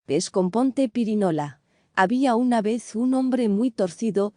Descomponte pirinola. Había una vez un hombre muy torcido,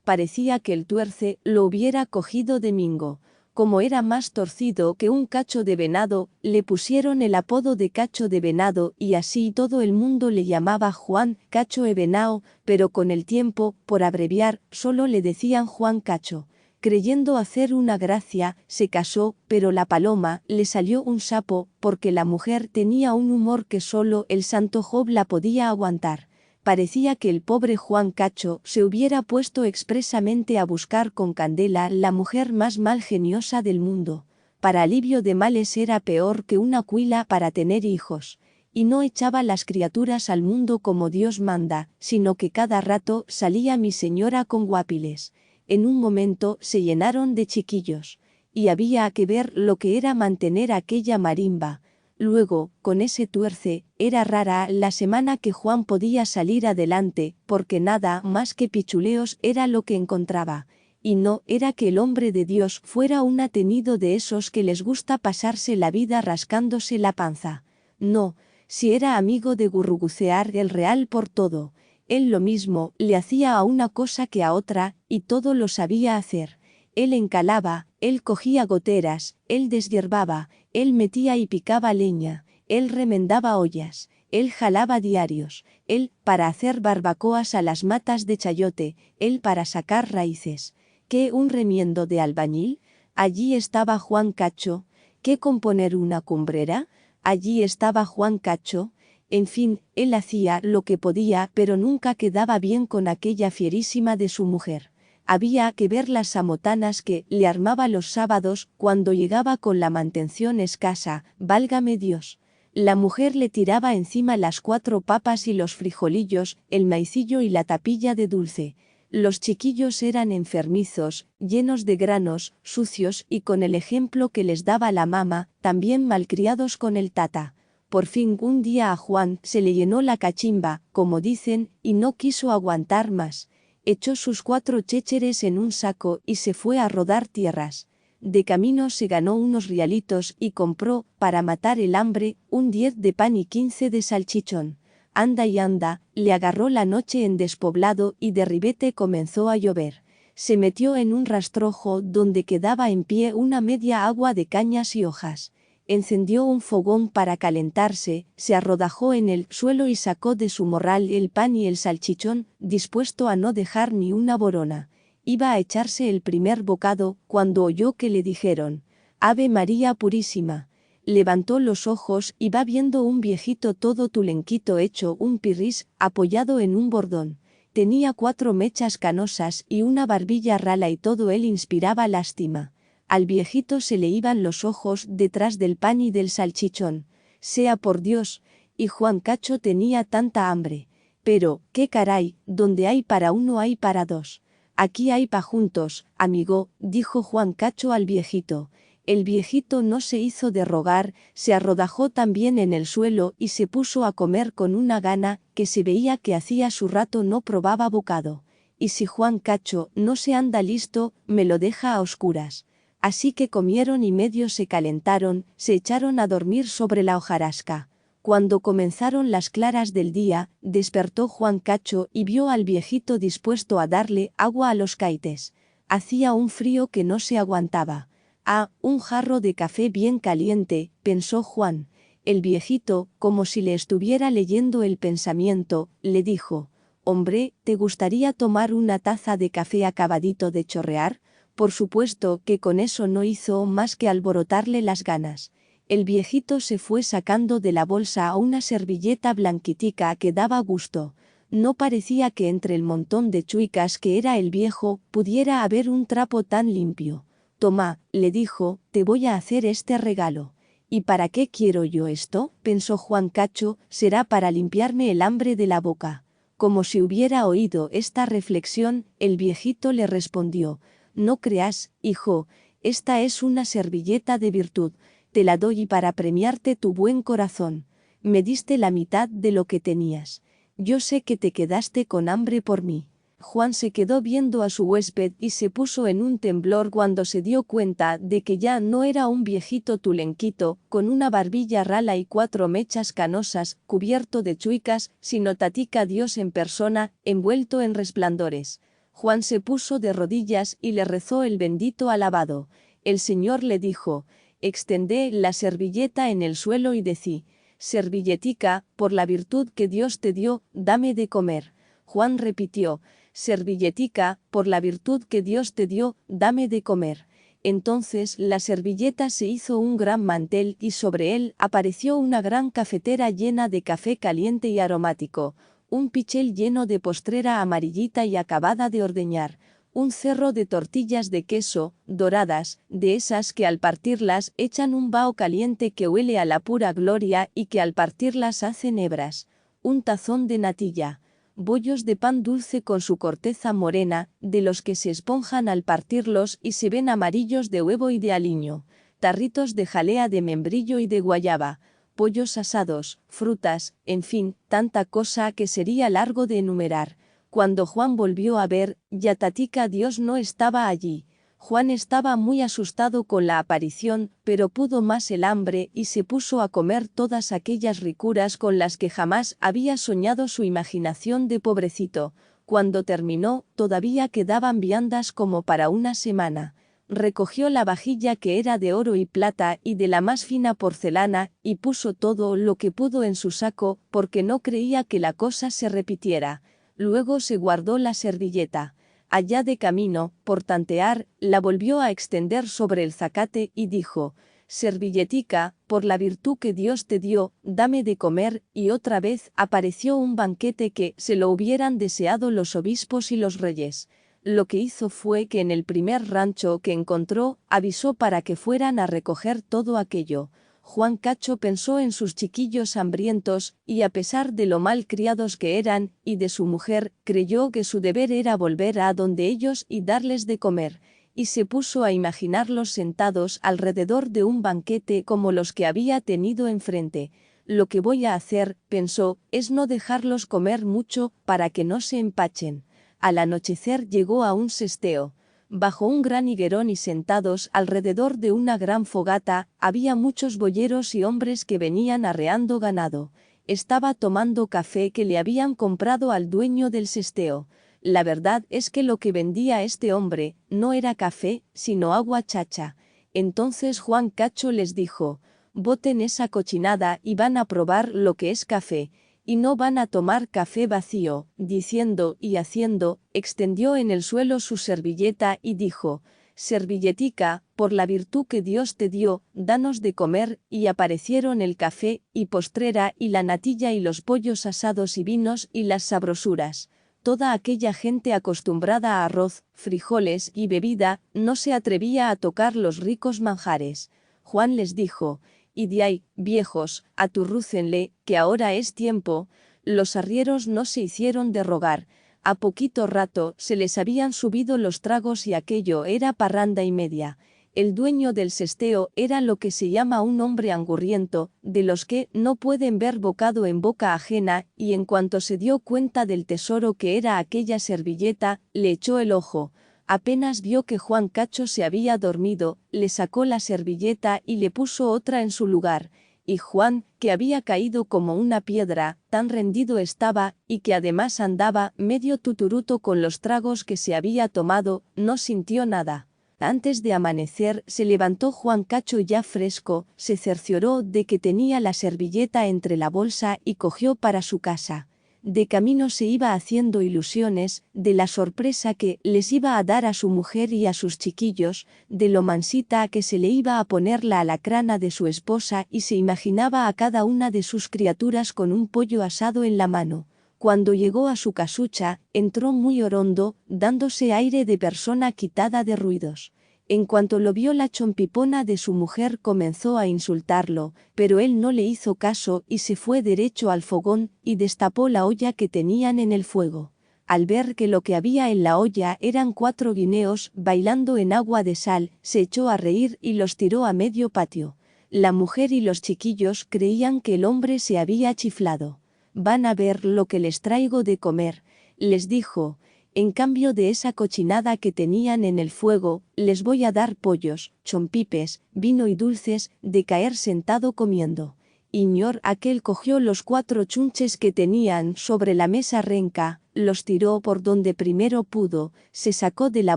parecía que el tuerce lo hubiera cogido de mingo. Como era más torcido que un cacho de venado, le pusieron el apodo de Cacho de Venado y así todo el mundo le llamaba Juan Cacho e Venao, pero con el tiempo, por abreviar, solo le decían Juan Cacho. Creyendo hacer una gracia, se casó, pero la paloma le salió un sapo, porque la mujer tenía un humor que solo el santo Job la podía aguantar. Parecía que el pobre Juan Cacho se hubiera puesto expresamente a buscar con candela la mujer más malgeniosa del mundo. Para alivio de males era peor que una cuila para tener hijos. Y no echaba las criaturas al mundo como Dios manda, sino que cada rato salía mi señora con guapiles. En un momento se llenaron de chiquillos, y había que ver lo que era mantener aquella marimba. Luego, con ese tuerce, era rara la semana que Juan podía salir adelante, porque nada más que pichuleos era lo que encontraba. Y no era que el hombre de Dios fuera un atenido de esos que les gusta pasarse la vida rascándose la panza. No, si era amigo de gurrugucear el real por todo. Él lo mismo le hacía a una cosa que a otra, y todo lo sabía hacer. Él encalaba, él cogía goteras, él deshierbaba, él metía y picaba leña, él remendaba ollas, él jalaba diarios, él para hacer barbacoas a las matas de chayote, él para sacar raíces. ¿Qué un remiendo de albañil? Allí estaba Juan Cacho. ¿Qué componer una cumbrera? Allí estaba Juan Cacho. En fin, él hacía lo que podía, pero nunca quedaba bien con aquella fierísima de su mujer. Había que ver las samotanas que le armaba los sábados cuando llegaba con la mantención escasa, válgame Dios. La mujer le tiraba encima las 4 papas y los frijolillos, el maicillo y la tapilla de dulce. Los chiquillos eran enfermizos, llenos de granos, sucios y con el ejemplo que les daba la mama, también malcriados con el tata. Por fin un día a Juan se le llenó la cachimba, como dicen, y no quiso aguantar más. Echó sus 4 chécheres en un saco y se fue a rodar tierras. De camino se ganó unos rialitos y compró, para matar el hambre, un 10 de pan y 15 de salchichón. Anda y anda, le agarró la noche en despoblado y de ribete comenzó a llover. Se metió en un rastrojo donde quedaba en pie una media agua de cañas y hojas. Encendió un fogón para calentarse, se arrodajó en el suelo y sacó de su morral el pan y el salchichón, dispuesto a no dejar ni una borona. Iba a echarse el primer bocado, cuando oyó que le dijeron: «Ave María Purísima». Levantó los ojos y va viendo un viejito todo tulenquito hecho un pirris, apoyado en un bordón. Tenía 4 mechas canosas y una barbilla rala y todo él inspiraba lástima. Al viejito se le iban los ojos detrás del pan y del salchichón. Sea por Dios, y Juan Cacho tenía tanta hambre. Pero, qué caray, donde hay para uno hay para dos. Aquí hay pa' juntos, amigo, dijo Juan Cacho al viejito. El viejito no se hizo de rogar, se arrodajó también en el suelo y se puso a comer con una gana que se veía que hacía su rato no probaba bocado. Y si Juan Cacho no se anda listo, me lo deja a oscuras. Así que comieron y medio se calentaron, se echaron a dormir sobre la hojarasca. Cuando comenzaron las claras del día, despertó Juan Cacho y vio al viejito dispuesto a darle agua a los caites. Hacía un frío que no se aguantaba. «Ah, un jarro de café bien caliente», pensó Juan. El viejito, como si le estuviera leyendo el pensamiento, le dijo: «Hombre, ¿te gustaría tomar una taza de café acabadito de chorrear?». Por supuesto que con eso no hizo más que alborotarle las ganas. El viejito se fue sacando de la bolsa a una servilleta blanquitica que daba gusto. No parecía que entre el montón de chuicas que era el viejo pudiera haber un trapo tan limpio. «Toma», le dijo, «te voy a hacer este regalo». «¿Y para qué quiero yo esto?», pensó Juan Cacho, «será para limpiarme el hambre de la boca». Como si hubiera oído esta reflexión, el viejito le respondió: «No creas, hijo, esta es una servilleta de virtud, te la doy para premiarte tu buen corazón. Me diste la mitad de lo que tenías. Yo sé que te quedaste con hambre por mí». Juan se quedó viendo a su huésped y se puso en un temblor cuando se dio cuenta de que ya no era un viejito tulenquito, con una barbilla rala y 4 mechas canosas, cubierto de chuicas, sino Tatica Dios en persona, envuelto en resplandores. Juan se puso de rodillas y le rezó el bendito alabado. El Señor le dijo: extendé la servilleta en el suelo y decí: servilletica, por la virtud que Dios te dio, dame de comer. Juan repitió: servilletica, por la virtud que Dios te dio, dame de comer. Entonces la servilleta se hizo un gran mantel y sobre él apareció una gran cafetera llena de café caliente y aromático, un pichel lleno de postrera amarillita y acabada de ordeñar, un cerro de tortillas de queso, doradas, de esas que al partirlas echan un vaho caliente que huele a la pura gloria y que al partirlas hacen hebras, un tazón de natilla, bollos de pan dulce con su corteza morena, de los que se esponjan al partirlos y se ven amarillos de huevo y de aliño, tarritos de jalea de membrillo y de guayaba, pollos asados, frutas, en fin, tanta cosa que sería largo de enumerar. Cuando Juan volvió a ver, ya Tatica Dios no estaba allí. Juan estaba muy asustado con la aparición, pero pudo más el hambre y se puso a comer todas aquellas ricuras con las que jamás había soñado su imaginación de pobrecito. Cuando terminó, todavía quedaban viandas como para una semana. Recogió la vajilla que era de oro y plata y de la más fina porcelana, y puso todo lo que pudo en su saco, porque no creía que la cosa se repitiera. Luego se guardó la servilleta. Allá de camino, por tantear, la volvió a extender sobre el zacate y dijo: servilletica, por la virtud que Dios te dio, dame de comer, y otra vez apareció un banquete que se lo hubieran deseado los obispos y los reyes. Lo que hizo fue que en el primer rancho que encontró, avisó para que fueran a recoger todo aquello. Juan Cacho pensó en sus chiquillos hambrientos, y a pesar de lo mal criados que eran, y de su mujer, creyó que su deber era volver a donde ellos y darles de comer, y se puso a imaginarlos sentados alrededor de un banquete como los que había tenido enfrente. Lo que voy a hacer, pensó, es no dejarlos comer mucho, para que no se empachen. Al anochecer llegó a un sesteo. Bajo un gran higuerón y sentados alrededor de una gran fogata, había muchos boyeros y hombres que venían arreando ganado. Estaba tomando café que le habían comprado al dueño del sesteo. La verdad es que lo que vendía este hombre no era café, sino agua chacha. Entonces Juan Cacho les dijo: boten esa cochinada y van a probar lo que es café, y no van a tomar café vacío. Diciendo y haciendo, extendió en el suelo su servilleta y dijo: servilletica, por la virtud que Dios te dio, danos de comer, y aparecieron el café, y postrera, y la natilla y los pollos asados y vinos y las sabrosuras. Toda aquella gente acostumbrada a arroz, frijoles y bebida, no se atrevía a tocar los ricos manjares. Juan les dijo: id ahí, viejos, aturrúcenle, que ahora es tiempo. Los arrieros no se hicieron de rogar. A poquito rato se les habían subido los tragos y aquello era parranda y media. El dueño del sesteo era lo que se llama un hombre angurriento, de los que no pueden ver bocado en boca ajena, y en cuanto se dio cuenta del tesoro que era aquella servilleta, le echó el ojo. Apenas vio que Juan Cacho se había dormido, le sacó la servilleta y le puso otra en su lugar, y Juan, que había caído como una piedra, tan rendido estaba, y que además andaba medio tuturuto con los tragos que se había tomado, no sintió nada. Antes de amanecer se levantó Juan Cacho ya fresco, se cercioró de que tenía la servilleta entre la bolsa y cogió para su casa. De camino se iba haciendo ilusiones, de la sorpresa que les iba a dar a su mujer y a sus chiquillos, de lo mansita que se le iba a poner la alacrana de su esposa, y se imaginaba a cada una de sus criaturas con un pollo asado en la mano. Cuando llegó a su casucha, entró muy orondo, dándose aire de persona quitada de ruidos. En cuanto lo vio la chompipona de su mujer comenzó a insultarlo, pero él no le hizo caso y se fue derecho al fogón y destapó la olla que tenían en el fuego. Al ver que lo que había en la olla eran 4 guineos bailando en agua de sal, se echó a reír y los tiró a medio patio. La mujer y los chiquillos creían que el hombre se había chiflado. Van a ver lo que les traigo de comer, les dijo, En cambio de esa cochinada que tenían en el fuego, les voy a dar pollos, chompipes, vino y dulces, de caer sentado comiendo. Y ñor aquel cogió los 4 chunches que tenían sobre la mesa renca, los tiró por donde primero pudo, se sacó de la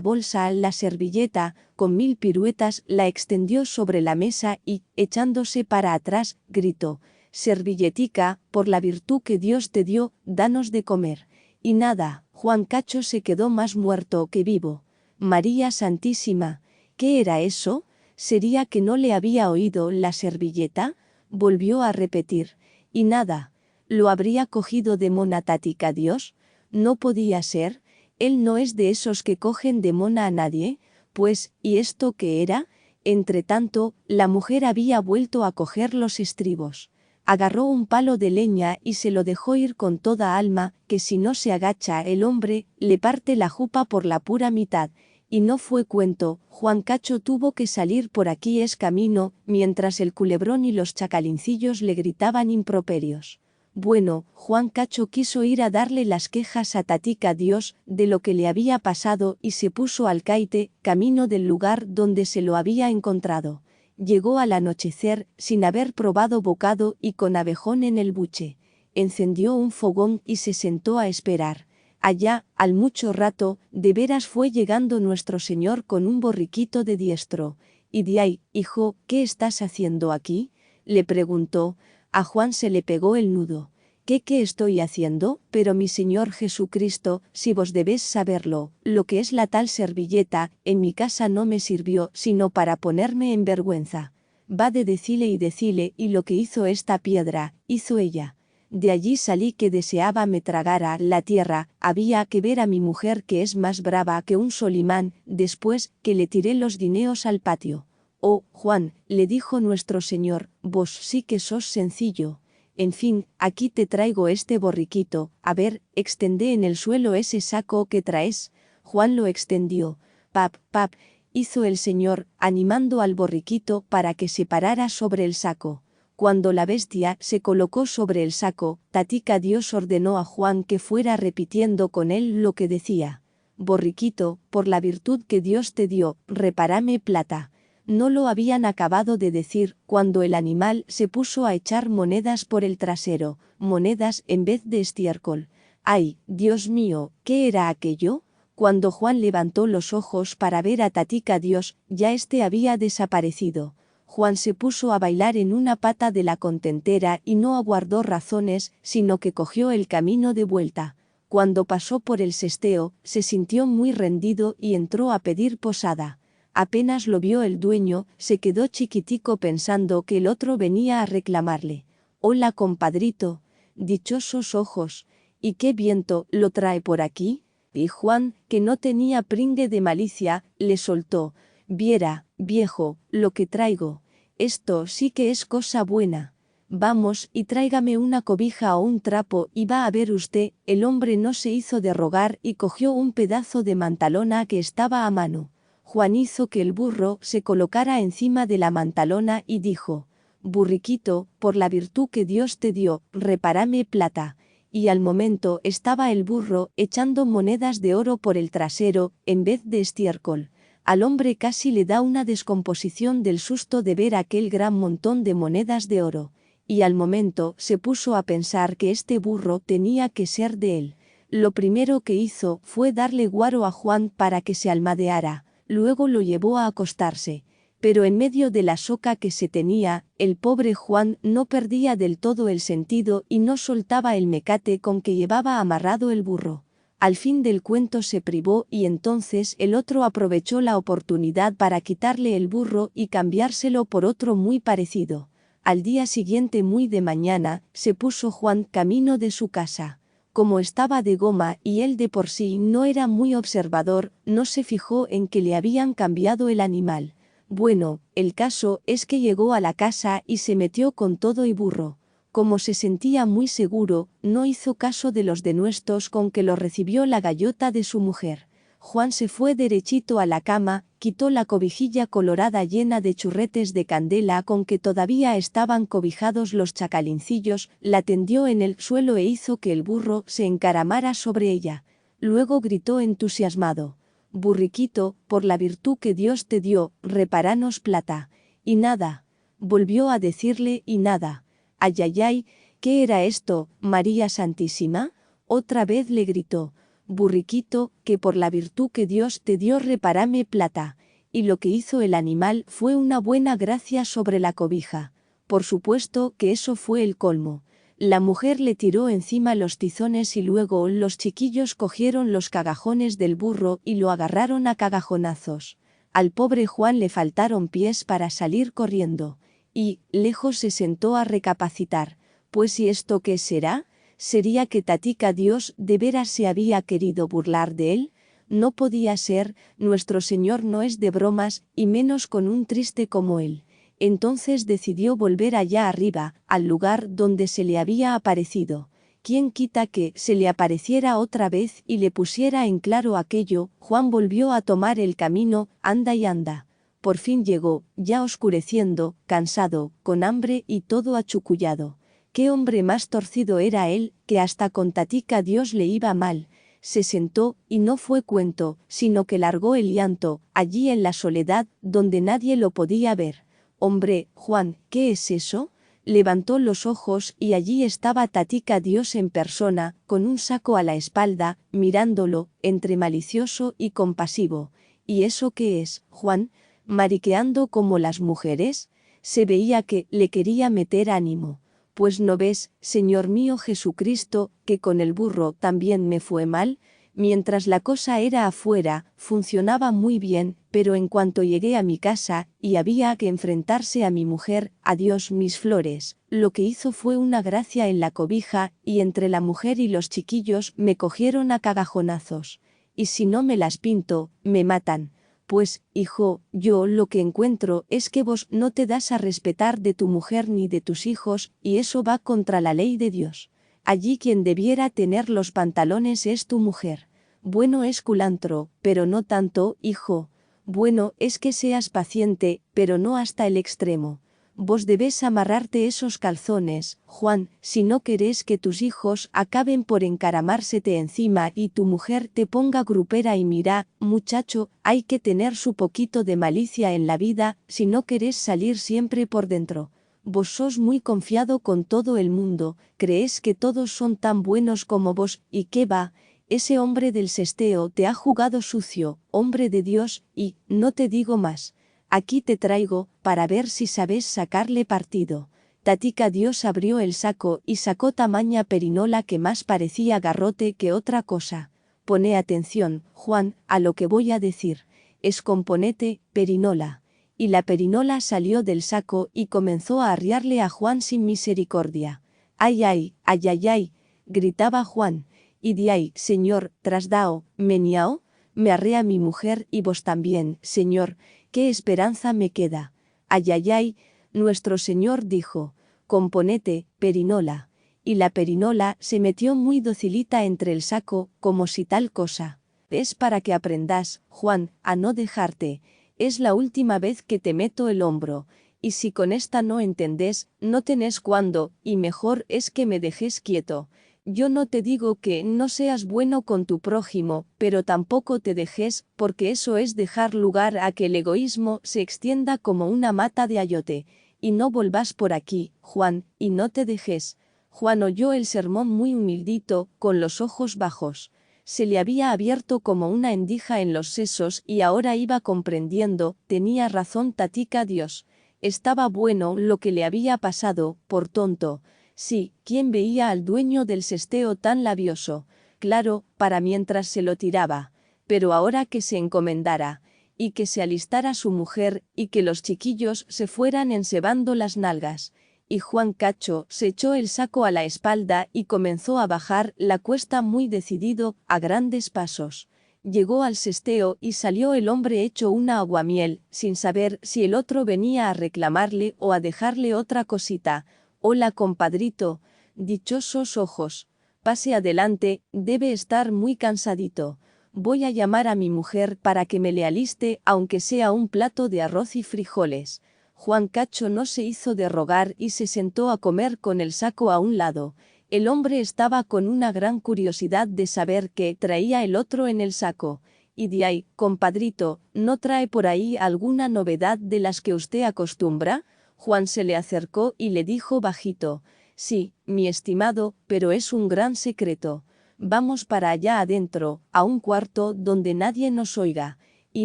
bolsa la servilleta, con 1000 piruetas la extendió sobre la mesa y, echándose para atrás, gritó: «Servilletica, por la virtud que Dios te dio, danos de comer». Y nada, Juan Cacho se quedó más muerto que vivo. María Santísima, ¿qué era eso? ¿Sería que no le había oído la servilleta? Volvió a repetir. Y nada, ¿lo habría cogido de mona Tática Dios? No podía ser, él no es de esos que cogen de mona a nadie. Pues, ¿y esto qué era? Entretanto, la mujer había vuelto a coger los estribos. Agarró un palo de leña y se lo dejó ir con toda alma, que si no se agacha el hombre, le parte la jupa por la pura mitad. Y no fue cuento, Juan Cacho tuvo que salir por aquí es camino, mientras el culebrón y los chacalincillos le gritaban improperios. Bueno, Juan Cacho quiso ir a darle las quejas a Tática Dios de lo que le había pasado y se puso al caite, camino del lugar donde se lo había encontrado. Llegó al anochecer, sin haber probado bocado y con abejón en el buche. Encendió un fogón y se sentó a esperar. Allá, al mucho rato, de veras fue llegando nuestro señor con un borriquito de diestro. «Y de ahí, hijo, ¿qué estás haciendo aquí?», le preguntó. A Juan se le pegó el nudo. «¿Qué estoy haciendo? Pero mi Señor Jesucristo, si vos debéis saberlo, lo que es la tal servilleta, en mi casa no me sirvió sino para ponerme en vergüenza. Va de decile y lo que hizo esta piedra, hizo ella. De allí salí que deseaba me tragara la tierra, había que ver a mi mujer que es más brava que un solimán, después que le tiré los dineos al patio». «Oh, Juan», le dijo nuestro Señor, «vos sí que sos sencillo. En fin, aquí te traigo este borriquito, a ver, extendé en el suelo ese saco que traes». Juan lo extendió. «Pap, pap», hizo el señor, animando al borriquito para que se parara sobre el saco. Cuando la bestia se colocó sobre el saco, Tática Dios ordenó a Juan que fuera repitiendo con él lo que decía: «Borriquito, por la virtud que Dios te dio, repárame plata». No lo habían acabado de decir, cuando el animal se puso a echar monedas por el trasero, monedas en vez de estiércol. ¡Ay, Dios mío!, ¿qué era aquello? Cuando Juan levantó los ojos para ver a Tática Dios, ya éste había desaparecido. Juan se puso a bailar en una pata de la contentera y no aguardó razones, sino que cogió el camino de vuelta. Cuando pasó por el sesteo, se sintió muy rendido y entró a pedir posada. Apenas lo vio el dueño, se quedó chiquitico pensando que el otro venía a reclamarle. «Hola, compadrito». «Dichosos ojos. ¿Y qué viento lo trae por aquí?». Y Juan, que no tenía pringue de malicia, le soltó: «Viera, viejo, lo que traigo. Esto sí que es cosa buena. Vamos y tráigame una cobija o un trapo y va a ver usted». El hombre no se hizo de rogar y cogió un pedazo de mantalona que estaba a mano. Juan hizo que el burro se colocara encima de la mantalona y dijo: «Burriquito, por la virtud que Dios te dio, repárame plata». Y al momento estaba el burro echando monedas de oro por el trasero, en vez de estiércol. Al hombre casi le da una descomposición del susto de ver aquel gran montón de monedas de oro. Y al momento se puso a pensar que este burro tenía que ser de él. Lo primero que hizo fue darle guaro a Juan para que se almadeara. Luego lo llevó a acostarse. Pero en medio de la soca que se tenía, el pobre Juan no perdía del todo el sentido y no soltaba el mecate con que llevaba amarrado el burro. Al fin del cuento se privó y entonces el otro aprovechó la oportunidad para quitarle el burro y cambiárselo por otro muy parecido. Al día siguiente muy de mañana, se puso Juan camino de su casa. Como estaba de goma y él de por sí no era muy observador, no se fijó en que le habían cambiado el animal. Bueno, el caso es que llegó a la casa y se metió con todo y burro. Como se sentía muy seguro, no hizo caso de los denuestos con que lo recibió la gallota de su mujer. Juan se fue derechito a la cama, quitó la cobijilla colorada llena de churretes de candela con que todavía estaban cobijados los chacalincillos, la tendió en el suelo e hizo que el burro se encaramara sobre ella. Luego gritó entusiasmado: «Burriquito, por la virtud que Dios te dio, reparanos plata». Y nada. Volvió a decirle y nada. «Ay, ay, ay, ¿qué era esto, María Santísima?». Otra vez le gritó: «Burriquito, que por la virtud que Dios te dio repárame plata». Y lo que hizo el animal fue una buena gracia sobre la cobija. Por supuesto que eso fue el colmo. La mujer le tiró encima los tizones y luego los chiquillos cogieron los cagajones del burro y lo agarraron a cagajonazos. Al pobre Juan le faltaron pies para salir corriendo. Y, lejos se sentó a recapacitar. Pues ¿y esto qué será? ¿Sería que Tatica Dios de veras se había querido burlar de él? No podía ser, nuestro Señor no es de bromas, y menos con un triste como él. Entonces decidió volver allá arriba, al lugar donde se le había aparecido. ¿Quién quita que se le apareciera otra vez y le pusiera en claro aquello? Juan volvió a tomar el camino, anda y anda. Por fin llegó, ya oscureciendo, cansado, con hambre y todo achucullado. Qué hombre más torcido era él, que hasta con Tatica Dios le iba mal. Se sentó, y no fue cuento, sino que largó el llanto, allí en la soledad, donde nadie lo podía ver. «Hombre, Juan, ¿qué es eso?». Levantó los ojos y allí estaba Tatica Dios en persona, con un saco a la espalda, mirándolo, entre malicioso y compasivo. «¿Y eso qué es, Juan? ¿Mariqueando como las mujeres?». Se veía que le quería meter ánimo. «Pues no ves, Señor mío Jesucristo, que con el burro también me fue mal». Mientras la cosa era afuera, funcionaba muy bien, pero en cuanto llegué a mi casa, y había que enfrentarse a mi mujer, adiós mis flores, lo que hizo fue una gracia en la cobija, y entre la mujer y los chiquillos me cogieron a cagajonazos. Y si no me las pinto, me matan. Pues, hijo, yo lo que encuentro es que vos no te das a respetar de tu mujer ni de tus hijos, y eso va contra la ley de Dios. Allí quien debiera tener los pantalones es tu mujer. Bueno es culantro, pero no tanto, hijo. Bueno es que seas paciente, pero no hasta el extremo. Vos debés amarrarte esos calzones, Juan, si no querés que tus hijos acaben por encaramársete encima y tu mujer te ponga grupera. Y mira, muchacho, hay que tener su poquito de malicia en la vida, si no querés salir siempre por dentro. Vos sos muy confiado con todo el mundo, crees que todos son tan buenos como vos, y qué va. Ese hombre del sesteo te ha jugado sucio, hombre de Dios, y, no te digo más. Aquí te traigo, para ver si sabes sacarle partido». Tatica Dios abrió el saco y sacó tamaña perinola que más parecía garrote que otra cosa. Pone atención, Juan, a lo que voy a decir. Escomponete, perinola. Y la perinola salió del saco y comenzó a arriarle a Juan sin misericordia. «Ay, ay, ay, ay, ay», gritaba Juan. «Y de ahí, señor, trasdao, meniao, me arrea mi mujer y vos también, señor, ¿qué esperanza me queda?». «Ay, ay, ay», nuestro señor dijo: «Componete, perinola». Y la perinola se metió muy docilita entre el saco, como si tal cosa. «Es para que aprendas, Juan, a no dejarte. Es la última vez que te meto el hombro, y si con esta no entendés, no tenés cuándo, y mejor es que me dejes quieto. Yo no te digo que no seas bueno con tu prójimo, pero tampoco te dejes, porque eso es dejar lugar a que el egoísmo se extienda como una mata de ayote. Y no volvás por aquí, Juan, y no te dejes». Juan oyó el sermón muy humildito, con los ojos bajos. Se le había abierto como una endija en los sesos y ahora iba comprendiendo, tenía razón Tatica Dios. Estaba bueno lo que le había pasado, por tonto. Sí, ¿quién veía al dueño del sesteo tan labioso? Claro, para mientras se lo tiraba. Pero ahora que se encomendara, y que se alistara su mujer, y que los chiquillos se fueran ensebando las nalgas. Y Juan Cacho se echó el saco a la espalda y comenzó a bajar la cuesta muy decidido, a grandes pasos. Llegó al sesteo y salió el hombre hecho una aguamiel, sin saber si el otro venía a reclamarle o a dejarle otra cosita. «Hola, compadrito». «Dichosos ojos. Pase adelante, debe estar muy cansadito. Voy a llamar a mi mujer para que me le aliste, aunque sea un plato de arroz y frijoles». Juan Cacho no se hizo de rogar y se sentó a comer con el saco a un lado. El hombre estaba con una gran curiosidad de saber qué traía el otro en el saco. Y de ahí, compadrito, ¿no trae por ahí alguna novedad de las que usted acostumbra? Juan se le acercó y le dijo bajito: sí, mi estimado, pero es un gran secreto. Vamos para allá adentro, a un cuarto donde nadie nos oiga. Y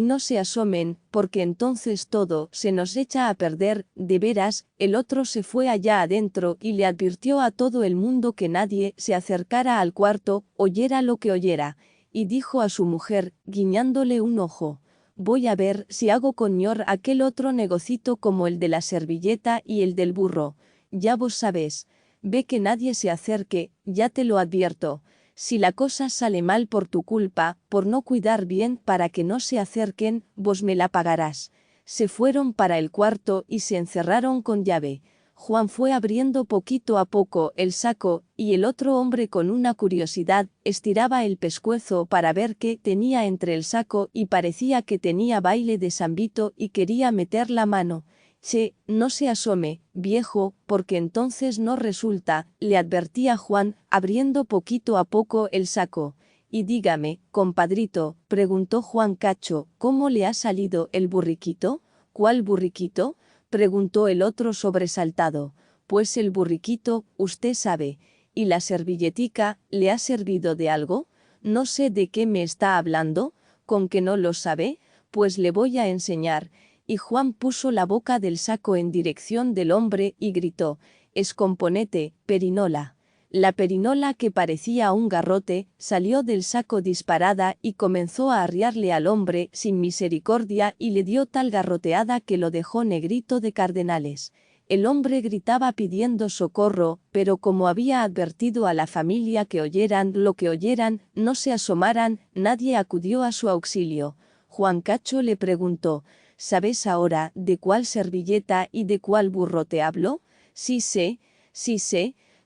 no se asomen, porque entonces todo se nos echa a perder, de veras. El otro se fue allá adentro y le advirtió a todo el mundo que nadie se acercara al cuarto, oyera lo que oyera, y dijo a su mujer, guiñándole un ojo: voy a ver si hago con Ñor aquel otro negocito como el de la servilleta y el del burro. Ya vos sabés, ve que nadie se acerque, ya te lo advierto. Si la cosa sale mal por tu culpa, por no cuidar bien para que no se acerquen, vos me la pagarás. Se fueron para el cuarto y se encerraron con llave. Juan fue abriendo poquito a poco el saco, y el otro hombre con una curiosidad estiraba el pescuezo para ver qué tenía entre el saco y parecía que tenía baile de sambito y quería meter la mano. Che, no se asome, viejo, porque entonces no resulta, le advertía Juan, abriendo poquito a poco el saco. Y dígame, compadrito, preguntó Juan Cacho, ¿cómo le ha salido el burriquito? ¿Cuál burriquito?, preguntó el otro sobresaltado. Pues el burriquito, usted sabe. ¿Y la servilletica, le ha servido de algo? No sé de qué me está hablando. ¿Con que no lo sabe? Pues le voy a enseñar. Y Juan puso la boca del saco en dirección del hombre y gritó: escomponete, perinola. La perinola, que parecía un garrote, salió del saco disparada y comenzó a arriarle al hombre sin misericordia y le dio tal garroteada que lo dejó negrito de cardenales. El hombre gritaba pidiendo socorro, pero como había advertido a la familia que oyeran lo que oyeran, no se asomaran, nadie acudió a su auxilio. Juan Cacho le preguntó: ¿sabes ahora de cuál servilleta y de cuál burro te hablo? Sí sé,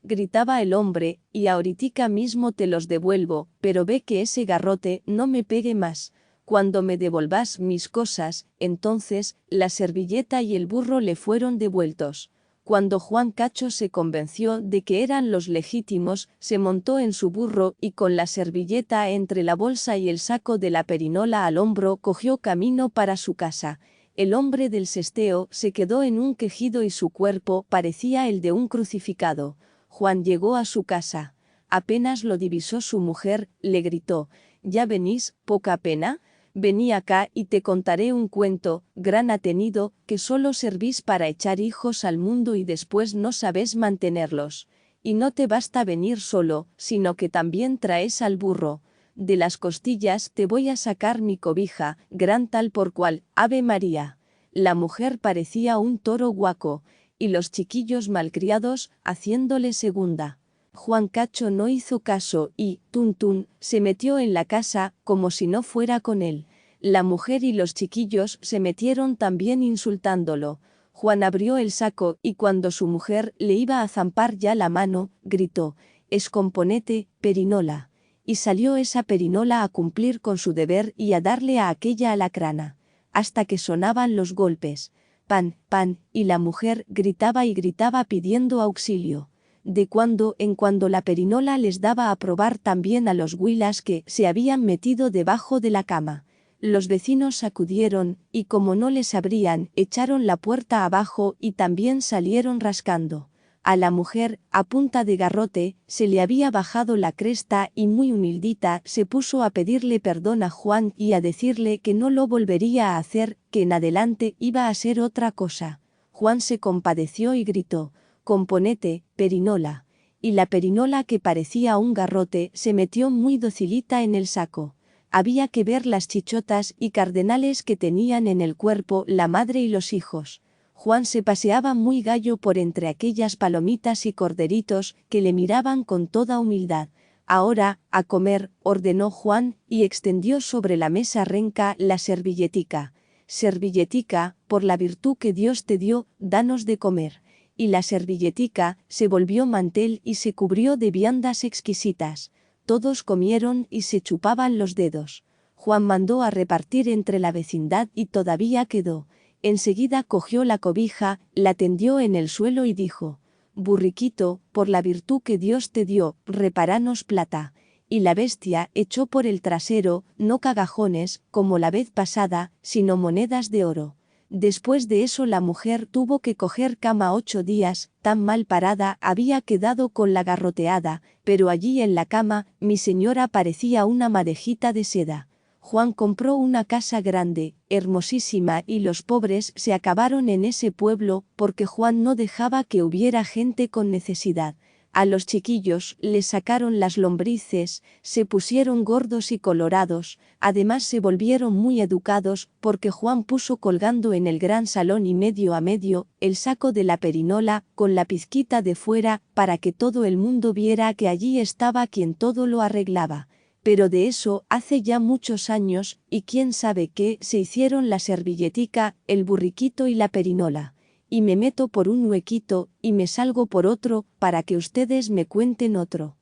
gritaba el hombre, y ahoritica mismo te los devuelvo, pero ve que ese garrote no me pegue más. Cuando me devolvás mis cosas, entonces, la servilleta y el burro le fueron devueltos. Cuando Juan Cacho se convenció de que eran los legítimos, se montó en su burro y con la servilleta entre la bolsa y el saco de la perinola al hombro cogió camino para su casa. El hombre del sesteo se quedó en un quejido y su cuerpo parecía el de un crucificado. Juan llegó a su casa. Apenas lo divisó su mujer, le gritó: ¿ya venís, poca pena? Vení acá y te contaré un cuento, gran atenido, que solo servís para echar hijos al mundo y después no sabés mantenerlos. Y no te basta venir solo, sino que también traes al burro. De las costillas te voy a sacar mi cobija, gran tal por cual, Ave María. La mujer parecía un toro guaco, y los chiquillos malcriados, haciéndole segunda. Juan Cacho no hizo caso y, tun, se metió en la casa, como si no fuera con él. La mujer y los chiquillos se metieron también insultándolo. Juan abrió el saco y cuando su mujer le iba a zampar ya la mano, gritó: escomponete, perinola. Y salió esa perinola a cumplir con su deber y a darle a aquella alacrana. Hasta que sonaban los golpes. Pan, pan, y la mujer gritaba y gritaba pidiendo auxilio. De cuando en cuando la perinola les daba a probar también a los huilas que se habían metido debajo de la cama. Los vecinos acudieron, y como no les abrían, echaron la puerta abajo y también salieron rascando. A la mujer, a punta de garrote, se le había bajado la cresta y muy humildita se puso a pedirle perdón a Juan y a decirle que no lo volvería a hacer, que en adelante iba a ser otra cosa. Juan se compadeció y gritó: componete, perinola. Y la perinola, que parecía un garrote, se metió muy docilita en el saco. Había que ver las chichotas y cardenales que tenían en el cuerpo la madre y los hijos. Juan se paseaba muy gallo por entre aquellas palomitas y corderitos que le miraban con toda humildad. Ahora, a comer, ordenó Juan, y extendió sobre la mesa renca la servilletica. Servilletica, por la virtud que Dios te dio, danos de comer. Y la servilletica se volvió mantel y se cubrió de viandas exquisitas. Todos comieron y se chupaban los dedos. Juan mandó a repartir entre la vecindad y todavía quedó. Enseguida cogió la cobija, la tendió en el suelo y dijo: burriquito, por la virtud que Dios te dio, reparanos plata. Y la bestia echó por el trasero, no cagajones, como la vez pasada, sino monedas de oro. Después de eso la mujer tuvo que coger cama 8 días, tan mal parada había quedado con la garroteada, pero allí en la cama, mi señora parecía una marejita de seda. Juan compró una casa grande, hermosísima, y los pobres se acabaron en ese pueblo, porque Juan no dejaba que hubiera gente con necesidad. A los chiquillos les sacaron las lombrices, se pusieron gordos y colorados, además se volvieron muy educados, porque Juan puso colgando en el gran salón y medio a medio, el saco de la perinola, con la pizquita de fuera, para que todo el mundo viera que allí estaba quien todo lo arreglaba. Pero de eso hace ya muchos años, y quién sabe qué, se hicieron la servilletica, el burriquito y la perinola. Y me meto por un huequito, y me salgo por otro, para que ustedes me cuenten otro.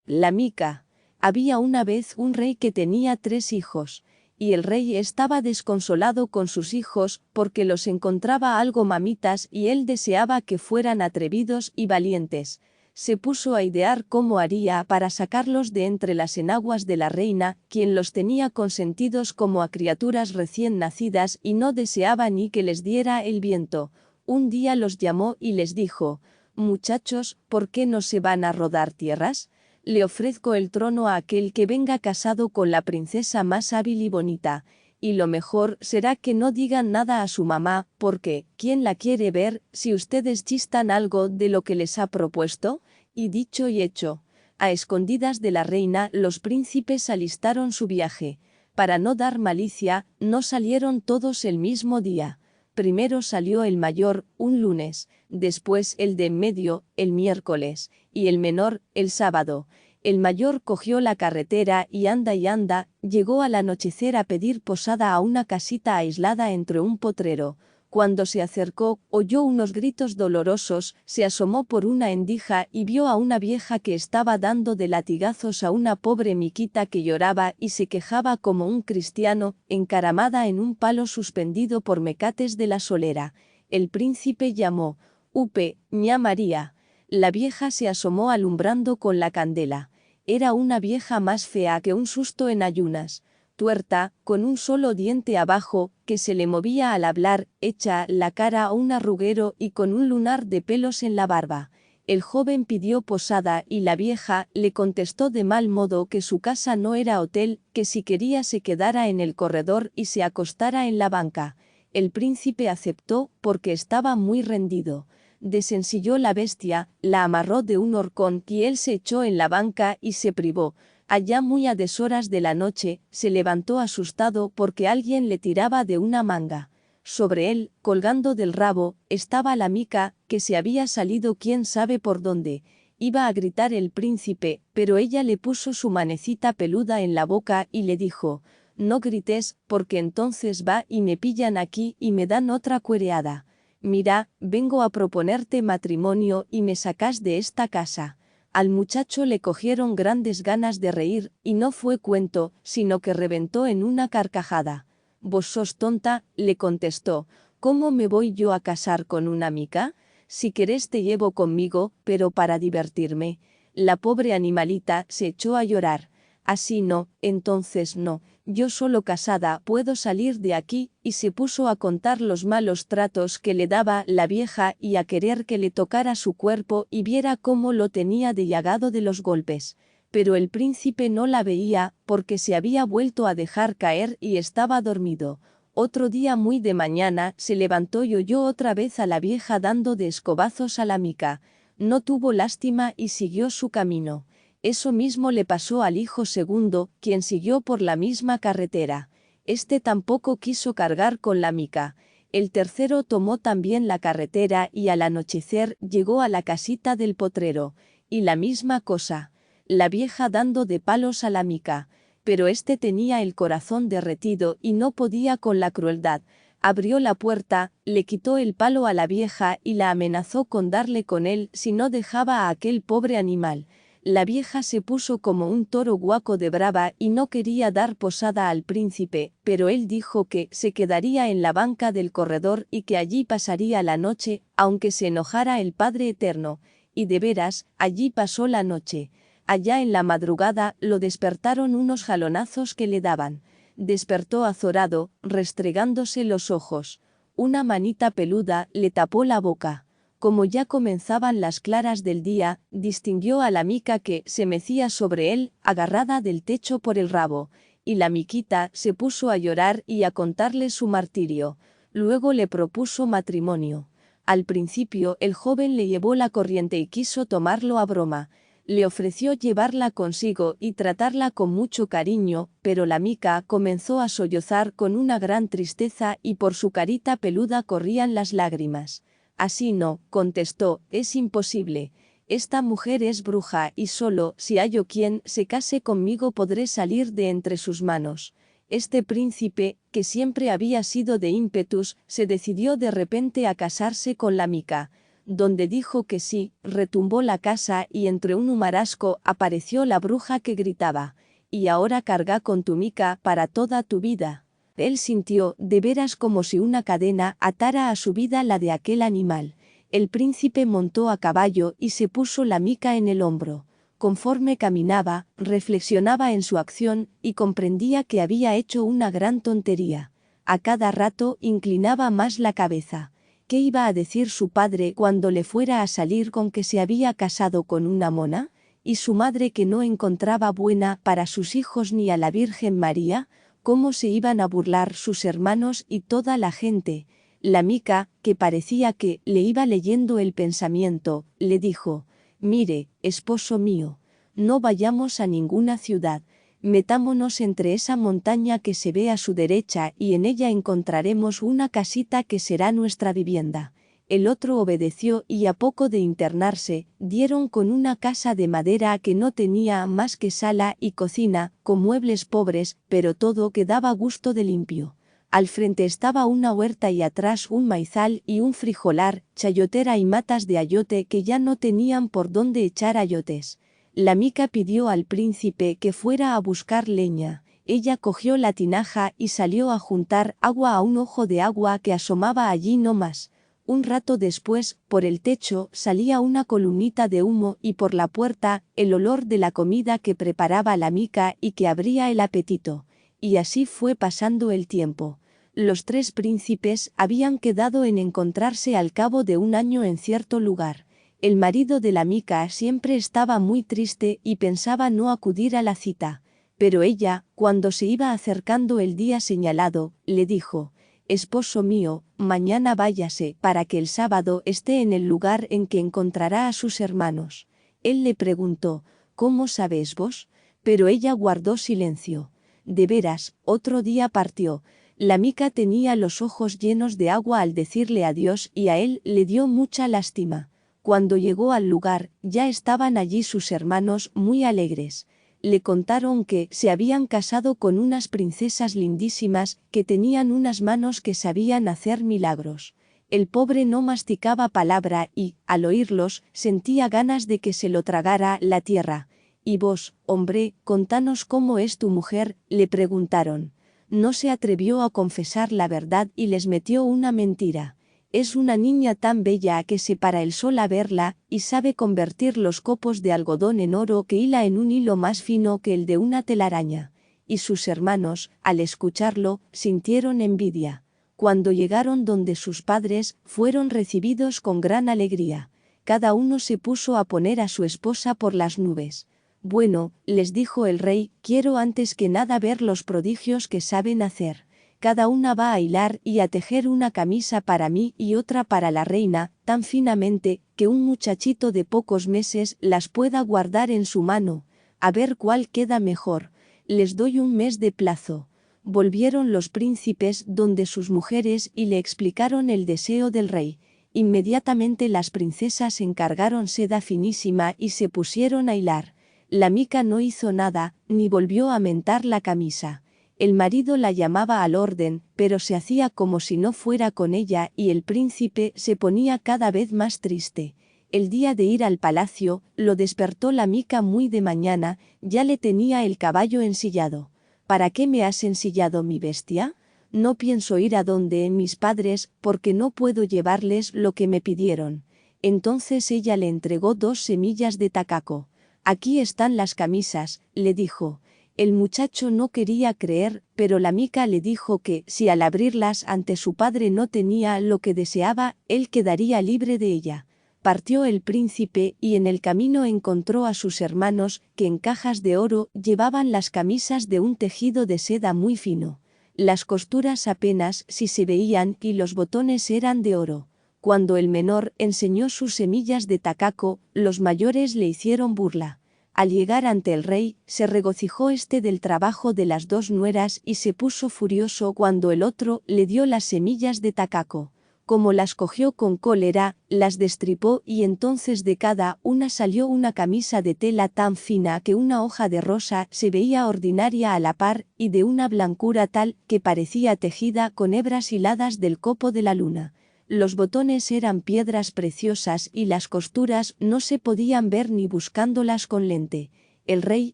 La mica. Había una vez un rey que tenía 3 hijos, y el rey estaba desconsolado con sus hijos, porque los encontraba algo mamitas y él deseaba que fueran atrevidos y valientes. Se puso a idear cómo haría para sacarlos de entre las enaguas de la reina, quien los tenía consentidos como a criaturas recién nacidas y no deseaba ni que les diera el viento. Un día los llamó y les dijo: «Muchachos, ¿por qué no se van a rodar tierras? Le ofrezco el trono a aquel que venga casado con la princesa más hábil y bonita, y lo mejor será que no digan nada a su mamá, porque, ¿quién la quiere ver, si ustedes chistan algo de lo que les ha propuesto?» Y dicho y hecho. A escondidas de la reina, los príncipes alistaron su viaje. Para no dar malicia, no salieron todos el mismo día. Primero salió el mayor, un lunes, después el de en medio, el miércoles, y el menor, el sábado. El mayor cogió la carretera y anda, llegó al anochecer a pedir posada a una casita aislada entre un potrero. Cuando se acercó, oyó unos gritos dolorosos, se asomó por una endija y vio a una vieja que estaba dando de latigazos a una pobre miquita que lloraba y se quejaba como un cristiano, encaramada en un palo suspendido por mecates de la solera. El príncipe llamó: «Upe, ña María». La vieja se asomó alumbrando con la candela. Era una vieja más fea que un susto en ayunas, tuerta, con un solo diente abajo, que se le movía al hablar, hecha la cara a un arruguero y con un lunar de pelos en la barba. El joven pidió posada y la vieja le contestó de mal modo que su casa no era hotel, que si quería se quedara en el corredor y se acostara en la banca. El príncipe aceptó porque estaba muy rendido. Desensilló la bestia, la amarró de un horcón y él se echó en la banca y se privó. Allá muy a deshoras de la noche, se levantó asustado porque alguien le tiraba de una manga. Sobre él, colgando del rabo, estaba la mica, que se había salido quién sabe por dónde. Iba a gritar el príncipe, pero ella le puso su manecita peluda en la boca y le dijo: «No grites, porque entonces va y me pillan aquí y me dan otra cuereada. Mira, vengo a proponerte matrimonio y me sacas de esta casa». Al muchacho le cogieron grandes ganas de reír, y no fue cuento, sino que reventó en una carcajada. «¿Vos sos tonta?», le contestó. «¿Cómo me voy yo a casar con una mica? Si querés te llevo conmigo, pero para divertirme». La pobre animalita se echó a llorar. «Así no, entonces no, yo solo casada puedo salir de aquí», y se puso a contar los malos tratos que le daba la vieja y a querer que le tocara su cuerpo y viera cómo lo tenía de llagado de los golpes. Pero el príncipe no la veía, porque se había vuelto a dejar caer y estaba dormido. Otro día muy de mañana se levantó y oyó otra vez a la vieja dando de escobazos a la mica. No tuvo lástima y siguió su camino. Eso mismo le pasó al hijo segundo, quien siguió por la misma carretera. Este tampoco quiso cargar con la mica. El tercero tomó también la carretera y al anochecer llegó a la casita del potrero. Y la misma cosa. La vieja dando de palos a la mica. Pero este tenía el corazón derretido y no podía con la crueldad. Abrió la puerta, le quitó el palo a la vieja y la amenazó con darle con él si no dejaba a aquel pobre animal. La vieja se puso como un toro guaco de brava y no quería dar posada al príncipe, pero él dijo que se quedaría en la banca del corredor y que allí pasaría la noche, aunque se enojara el Padre Eterno. Y de veras, allí pasó la noche. Allá en la madrugada lo despertaron unos jalonazos que le daban. Despertó azorado, restregándose los ojos. Una manita peluda le tapó la boca. Como ya comenzaban las claras del día, distinguió a la mica que se mecía sobre él, agarrada del techo por el rabo, y la miquita se puso a llorar y a contarle su martirio. Luego le propuso matrimonio. Al principio el joven le llevó la corriente y quiso tomarlo a broma. Le ofreció llevarla consigo y tratarla con mucho cariño, pero la mica comenzó a sollozar con una gran tristeza y por su carita peluda corrían las lágrimas. Así no, contestó, es imposible. Esta mujer es bruja y solo si hallo quien se case conmigo podré salir de entre sus manos. Este príncipe, que siempre había sido de ímpetus, se decidió de repente a casarse con la mica. Donde dijo que sí, retumbó la casa y entre un humarasco apareció la bruja que gritaba, «Y ahora carga con tu mica para toda tu vida». Él sintió, de veras como si una cadena atara a su vida la de aquel animal. El príncipe montó a caballo y se puso la mica en el hombro. Conforme caminaba, reflexionaba en su acción y comprendía que había hecho una gran tontería. A cada rato inclinaba más la cabeza. ¿Qué iba a decir su padre cuando le fuera a salir con que se había casado con una mona? ¿Y su madre que no encontraba buena para sus hijos ni a la Virgen María? ¿Cómo se iban a burlar sus hermanos y toda la gente? La mica, que parecía que le iba leyendo el pensamiento, le dijo, «Mire, esposo mío, no vayamos a ninguna ciudad, metámonos entre esa montaña que se ve a su derecha y en ella encontraremos una casita que será nuestra vivienda». El otro obedeció y a poco de internarse, dieron con una casa de madera que no tenía más que sala y cocina, con muebles pobres, pero todo que daba gusto de limpio. Al frente estaba una huerta y atrás un maizal y un frijolar, chayotera y matas de ayote que ya no tenían por dónde echar ayotes. La mica pidió al príncipe que fuera a buscar leña. Ella cogió la tinaja y salió a juntar agua a un ojo de agua que asomaba allí no más. Un rato después, por el techo salía una columnita de humo y por la puerta el olor de la comida que preparaba la mica y que abría el apetito. Y así fue pasando el tiempo. Los tres príncipes habían quedado en encontrarse al cabo de un año en cierto lugar. El marido de la mica siempre estaba muy triste y pensaba no acudir a la cita. Pero ella, cuando se iba acercando el día señalado, le dijo, «Esposo mío, mañana váyase para que el sábado esté en el lugar en que encontrará a sus hermanos». Él le preguntó, «¿Cómo sabes vos?». Pero ella guardó silencio. De veras, otro día partió. La mica tenía los ojos llenos de agua al decirle adiós y a él le dio mucha lástima. Cuando llegó al lugar, ya estaban allí sus hermanos muy alegres. Le contaron que se habían casado con unas princesas lindísimas que tenían unas manos que sabían hacer milagros. El pobre no masticaba palabra y, al oírlos, sentía ganas de que se lo tragara la tierra. «Y vos, hombre, contanos cómo es tu mujer», le preguntaron. No se atrevió a confesar la verdad y les metió una mentira. «Es una niña tan bella que se para el sol a verla, y sabe convertir los copos de algodón en oro que hila en un hilo más fino que el de una telaraña». Y sus hermanos, al escucharlo, sintieron envidia. Cuando llegaron donde sus padres, fueron recibidos con gran alegría. Cada uno se puso a poner a su esposa por las nubes. «Bueno», les dijo el rey, «quiero antes que nada ver los prodigios que saben hacer. Cada una va a hilar y a tejer una camisa para mí y otra para la reina, tan finamente, que un muchachito de pocos meses las pueda guardar en su mano. A ver cuál queda mejor. Les doy un mes de plazo». Volvieron los príncipes donde sus mujeres y le explicaron el deseo del rey. Inmediatamente las princesas encargaron seda finísima y se pusieron a hilar. La mica no hizo nada, ni volvió a mentar la camisa. El marido la llamaba al orden, pero se hacía como si no fuera con ella y el príncipe se ponía cada vez más triste. El día de ir al palacio, lo despertó la mica muy de mañana, ya le tenía el caballo ensillado. ¿Para qué me has ensillado mi bestia? No pienso ir a donde mis padres, porque no puedo llevarles lo que me pidieron. Entonces ella le entregó 2 semillas de tacaco. Aquí están las camisas, le dijo. El muchacho no quería creer, pero la mica le dijo que, si al abrirlas ante su padre no tenía lo que deseaba, él quedaría libre de ella. Partió el príncipe y en el camino encontró a sus hermanos, que en cajas de oro llevaban las camisas de un tejido de seda muy fino. Las costuras apenas si se veían y los botones eran de oro. Cuando el menor enseñó sus semillas de tacaco, los mayores le hicieron burla. Al llegar ante el rey, se regocijó este del trabajo de las 2 nueras y se puso furioso cuando el otro le dio las semillas de tacaco. Como las cogió con cólera, las destripó y entonces de cada una salió una camisa de tela tan fina que una hoja de rosa se veía ordinaria a la par y de una blancura tal que parecía tejida con hebras hiladas del copo de la luna. Los botones eran piedras preciosas y las costuras no se podían ver ni buscándolas con lente. El rey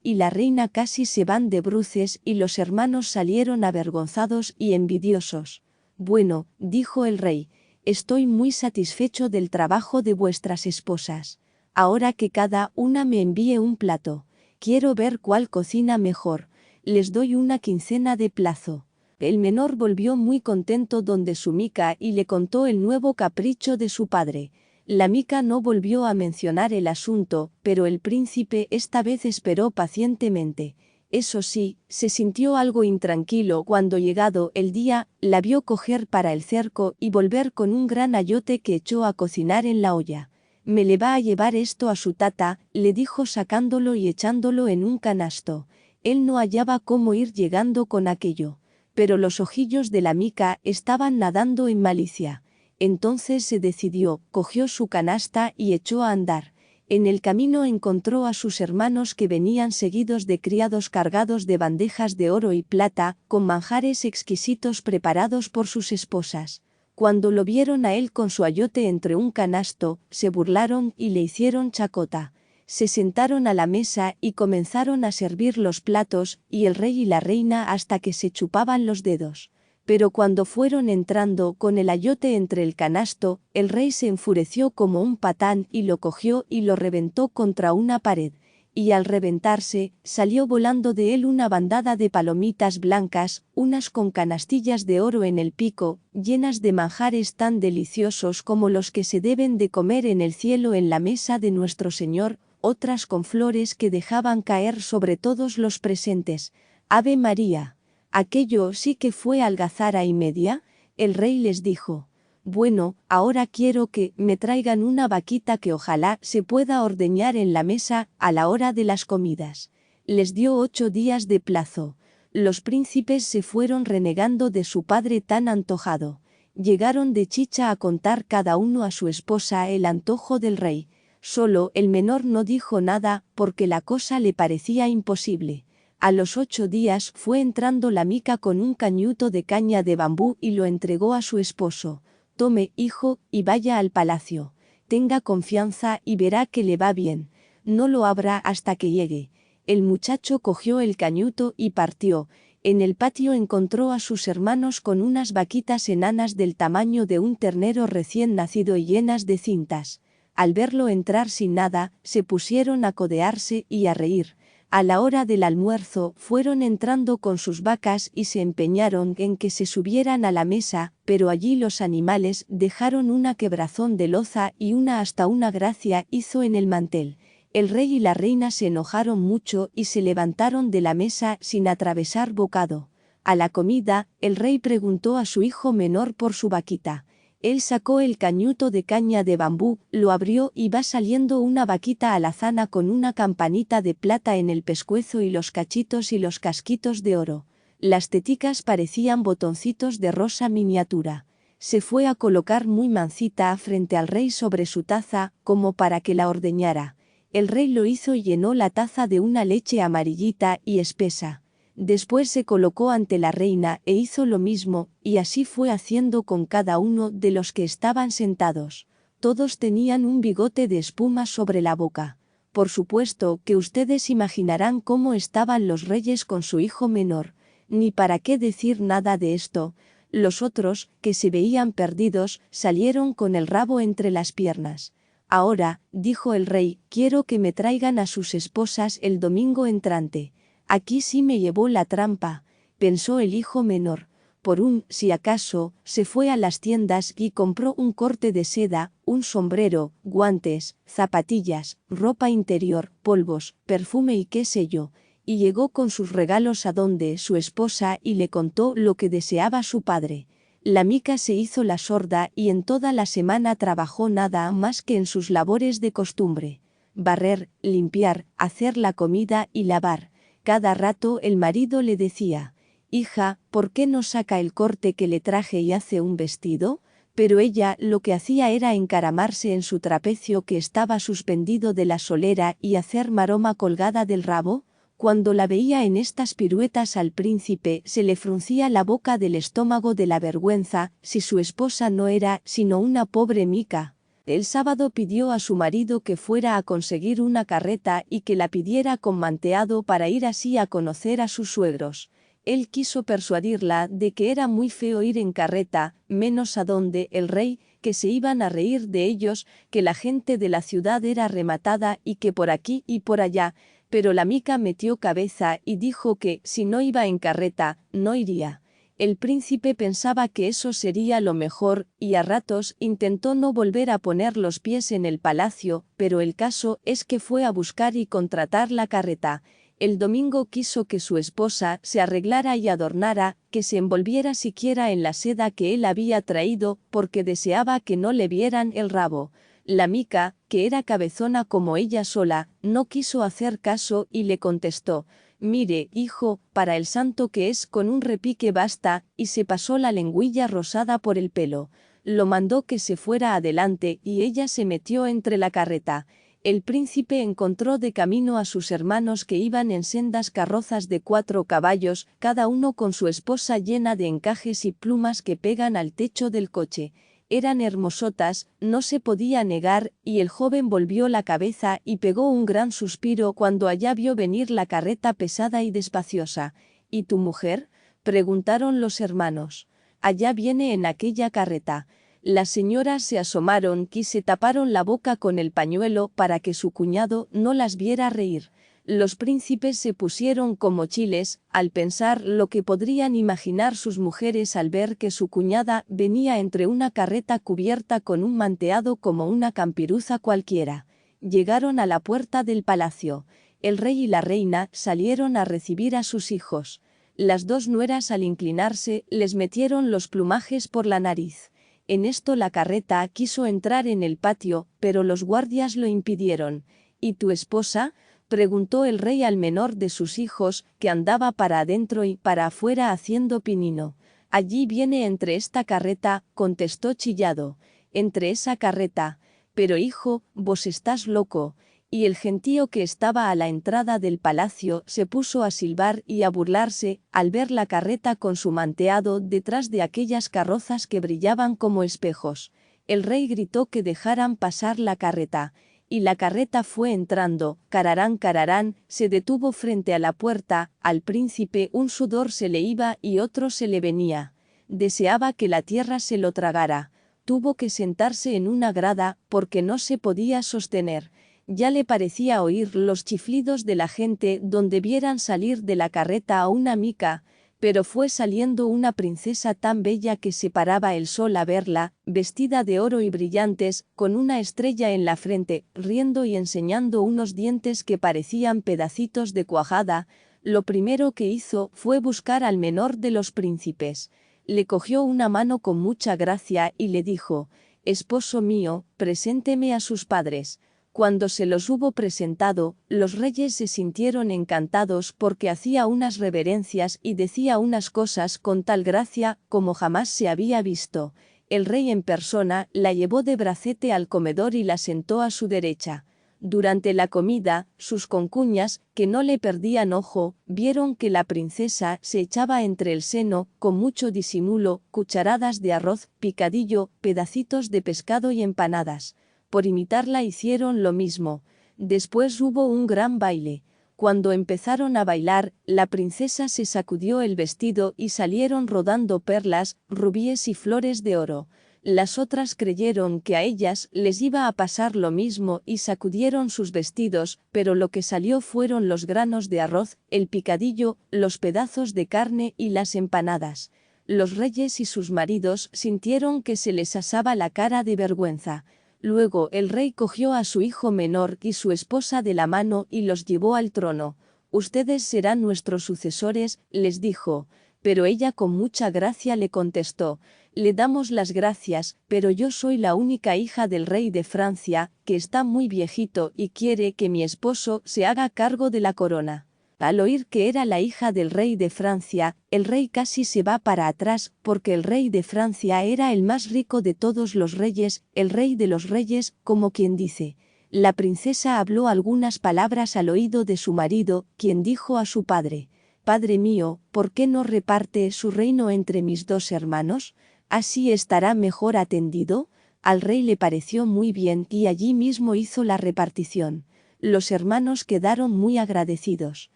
y la reina casi se van de bruces y los hermanos salieron avergonzados y envidiosos. Bueno, dijo el rey, estoy muy satisfecho del trabajo de vuestras esposas. Ahora que cada una me envíe un plato. Quiero ver cuál cocina mejor. Les doy una quincena de plazo. El menor volvió muy contento donde su mica y le contó el nuevo capricho de su padre. La mica no volvió a mencionar el asunto, pero el príncipe esta vez esperó pacientemente. Eso sí, se sintió algo intranquilo cuando llegado el día, la vio coger para el cerco y volver con un gran ayote que echó a cocinar en la olla. «Me le va a llevar esto a su tata», le dijo sacándolo y echándolo en un canasto. Él no hallaba cómo ir llegando con aquello. Pero los ojillos de la mica estaban nadando en malicia. Entonces se decidió, cogió su canasta y echó a andar. En el camino encontró a sus hermanos que venían seguidos de criados cargados de bandejas de oro y plata, con manjares exquisitos preparados por sus esposas. Cuando lo vieron a él con su ayote entre un canasto, se burlaron y le hicieron chacota. Se sentaron a la mesa y comenzaron a servir los platos, y el rey y la reina hasta que se chupaban los dedos. Pero cuando fueron entrando con el ayote entre el canasto, el rey se enfureció como un patán y lo cogió y lo reventó contra una pared. Y al reventarse, salió volando de él una bandada de palomitas blancas, unas con canastillas de oro en el pico, llenas de manjares tan deliciosos como los que se deben de comer en el cielo en la mesa de nuestro Señor, otras con flores que dejaban caer sobre todos los presentes. ¡Ave María! Aquello sí que fue algazara y media. El rey les dijo: bueno, ahora quiero que me traigan una vaquita que ojalá se pueda ordeñar en la mesa a la hora de las comidas. Les dio 8 días de plazo. Los príncipes se fueron renegando de su padre tan antojado. Llegaron de Chicha a contar cada uno a su esposa el antojo del rey. Solo el menor no dijo nada, porque la cosa le parecía imposible. A los 8 días fue entrando la mica con un cañuto de caña de bambú y lo entregó a su esposo. Tome, hijo, y vaya al palacio. Tenga confianza y verá que le va bien. No lo abra hasta que llegue. El muchacho cogió el cañuto y partió. En el patio encontró a sus hermanos con unas vaquitas enanas del tamaño de un ternero recién nacido y llenas de cintas. Al verlo entrar sin nada, se pusieron a codearse y a reír. A la hora del almuerzo fueron entrando con sus vacas y se empeñaron en que se subieran a la mesa, pero allí los animales dejaron una quebrazón de loza y una hasta una gracia hizo en el mantel. El rey y la reina se enojaron mucho y se levantaron de la mesa sin atravesar bocado. A la comida, el rey preguntó a su hijo menor por su vaquita. Él sacó el cañuto de caña de bambú, lo abrió y va saliendo una vaquita alazana con una campanita de plata en el pescuezo y los cachitos y los casquitos de oro. Las teticas parecían botoncitos de rosa miniatura. Se fue a colocar muy mansita frente al rey sobre su taza, como para que la ordeñara. El rey lo hizo y llenó la taza de una leche amarillita y espesa. Después se colocó ante la reina e hizo lo mismo, y así fue haciendo con cada uno de los que estaban sentados. todos tenían un bigote de espuma sobre la boca. Por supuesto que ustedes imaginarán cómo estaban los reyes con su hijo menor, ni para qué decir nada de esto. Los otros, que se veían perdidos, salieron con el rabo entre las piernas. Ahora, dijo el rey, quiero que me traigan a sus esposas el domingo entrante. Aquí sí me llevó la trampa, pensó el hijo menor. Por si acaso, se fue a las tiendas y compró un corte de seda, un sombrero, guantes, zapatillas, ropa interior, polvos, perfume y qué sé yo, y llegó con sus regalos a donde su esposa y le contó lo que deseaba su padre. La mica se hizo la sorda y en toda la semana trabajó nada más que en sus labores de costumbre: barrer, limpiar, hacer la comida y lavar. Cada rato el marido le decía: «Hija, ¿por qué no saca el corte que le traje y hace un vestido?». Pero ella lo que hacía era encaramarse en su trapecio que estaba suspendido de la solera y hacer maroma colgada del rabo. Cuando la veía en estas piruetas al príncipe se le fruncía la boca del estómago de la vergüenza, si su esposa no era sino una pobre mica. El sábado pidió a su marido que fuera a conseguir una carreta y que la pidiera con manteado para ir así a conocer a sus suegros. Él quiso persuadirla de que era muy feo ir en carreta, menos a donde el rey, que se iban a reír de ellos, que la gente de la ciudad era rematada y que por aquí y por allá, pero la mica metió cabeza y dijo que, si no iba en carreta, no iría. El príncipe pensaba que eso sería lo mejor, y a ratos intentó no volver a poner los pies en el palacio, pero el caso es que fue a buscar y contratar la carreta. El domingo quiso que su esposa se arreglara y adornara, que se envolviera siquiera en la seda que él había traído, porque deseaba que no le vieran el rabo. La mica, que era cabezona como ella sola, no quiso hacer caso y le contestó: «Mire, hijo, para el santo que es, con un repique basta», y se pasó la lengüilla rosada por el pelo. Lo mandó que se fuera adelante y ella se metió entre la carreta. El príncipe encontró de camino a sus hermanos que iban en sendas carrozas de 4 caballos, cada uno con su esposa llena de encajes y plumas que pegan al techo del coche. Eran hermosotas, no se podía negar, y el joven volvió la cabeza y pegó un gran suspiro cuando allá vio venir la carreta pesada y despaciosa. «¿Y tu mujer?», preguntaron los hermanos. «Allá viene en aquella carreta». Las señoras se asomaron y se taparon la boca con el pañuelo para que su cuñado no las viera reír. Los príncipes se pusieron como chiles al pensar lo que podrían imaginar sus mujeres al ver que su cuñada venía entre una carreta cubierta con un manteado como una campiruza cualquiera. Llegaron a la puerta del palacio. El rey y la reina salieron a recibir a sus hijos. Las 2 nueras, al inclinarse, les metieron los plumajes por la nariz. En esto la carreta quiso entrar en el patio, pero los guardias lo impidieron. «¿Y tu esposa?», preguntó el rey al menor de sus hijos, que andaba para adentro y para afuera haciendo pinino. «Allí viene entre esta carreta», contestó chillado. «¿Entre esa carreta? Pero hijo, vos estás loco». Y el gentío que estaba a la entrada del palacio se puso a silbar y a burlarse al ver la carreta con su manteado detrás de aquellas carrozas que brillaban como espejos. El rey gritó que dejaran pasar la carreta, y la carreta fue entrando. Cararán, cararán, se detuvo frente a la puerta. Al príncipe un sudor se le iba y otro se le venía. Deseaba que la tierra se lo tragara. Tuvo que sentarse en una grada porque no se podía sostener. Ya le parecía oír los chiflidos de la gente donde vieran salir de la carreta a una mica, pero fue saliendo una princesa tan bella que se paraba el sol a verla, vestida de oro y brillantes, con una estrella en la frente, riendo y enseñando unos dientes que parecían pedacitos de cuajada. Lo primero que hizo fue buscar al menor de los príncipes. Le cogió una mano con mucha gracia y le dijo: «Esposo mío, presénteme a sus padres». Cuando se los hubo presentado, los reyes se sintieron encantados porque hacía unas reverencias y decía unas cosas con tal gracia como jamás se había visto. El rey en persona la llevó de bracete al comedor y la sentó a su derecha. Durante la comida, sus concuñas, que no le perdían ojo, vieron que la princesa se echaba entre el seno, con mucho disimulo, cucharadas de arroz, picadillo, pedacitos de pescado y empanadas. Por imitarla hicieron lo mismo. Después hubo un gran baile. Cuando empezaron a bailar, la princesa se sacudió el vestido y salieron rodando perlas, rubíes y flores de oro. Las otras creyeron que a ellas les iba a pasar lo mismo y sacudieron sus vestidos, pero lo que salió fueron los granos de arroz, el picadillo, los pedazos de carne y las empanadas. Los reyes y sus maridos sintieron que se les asaba la cara de vergüenza. Luego el rey cogió a su hijo menor y su esposa de la mano y los llevó al trono. «Ustedes serán nuestros sucesores», les dijo. Pero ella con mucha gracia le contestó: «Le damos las gracias, pero yo soy la única hija del rey de Francia, que está muy viejito y quiere que mi esposo se haga cargo de la corona». Al oír que era la hija del rey de Francia, el rey casi se va para atrás, porque el rey de Francia era el más rico de todos los reyes, el rey de los reyes, como quien dice. La princesa habló algunas palabras al oído de su marido, quien dijo a su padre: «Padre mío, ¿por qué no reparte su reino entre mis dos hermanos? Así estará mejor atendido». Al rey le pareció muy bien y allí mismo hizo la repartición. Los hermanos quedaron muy agradecidos.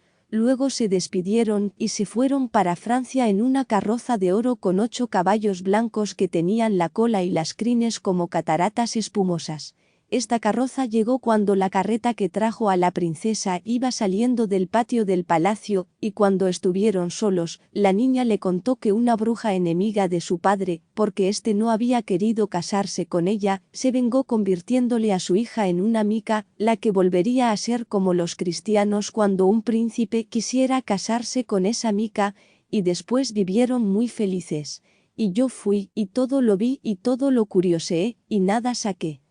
Luego se despidieron y se fueron para Francia en una carroza de oro con 8 caballos blancos que tenían la cola y las crines como cataratas espumosas. Esta carroza llegó cuando la carreta que trajo a la princesa iba saliendo del patio del palacio, y cuando estuvieron solos, la niña le contó que una bruja enemiga de su padre, porque éste no había querido casarse con ella, se vengó convirtiéndole a su hija en una mica, la que volvería a ser como los cristianos cuando un príncipe quisiera casarse con esa mica, y después vivieron muy felices. Y yo fui, y todo lo vi y todo lo curioseé, y nada saqué.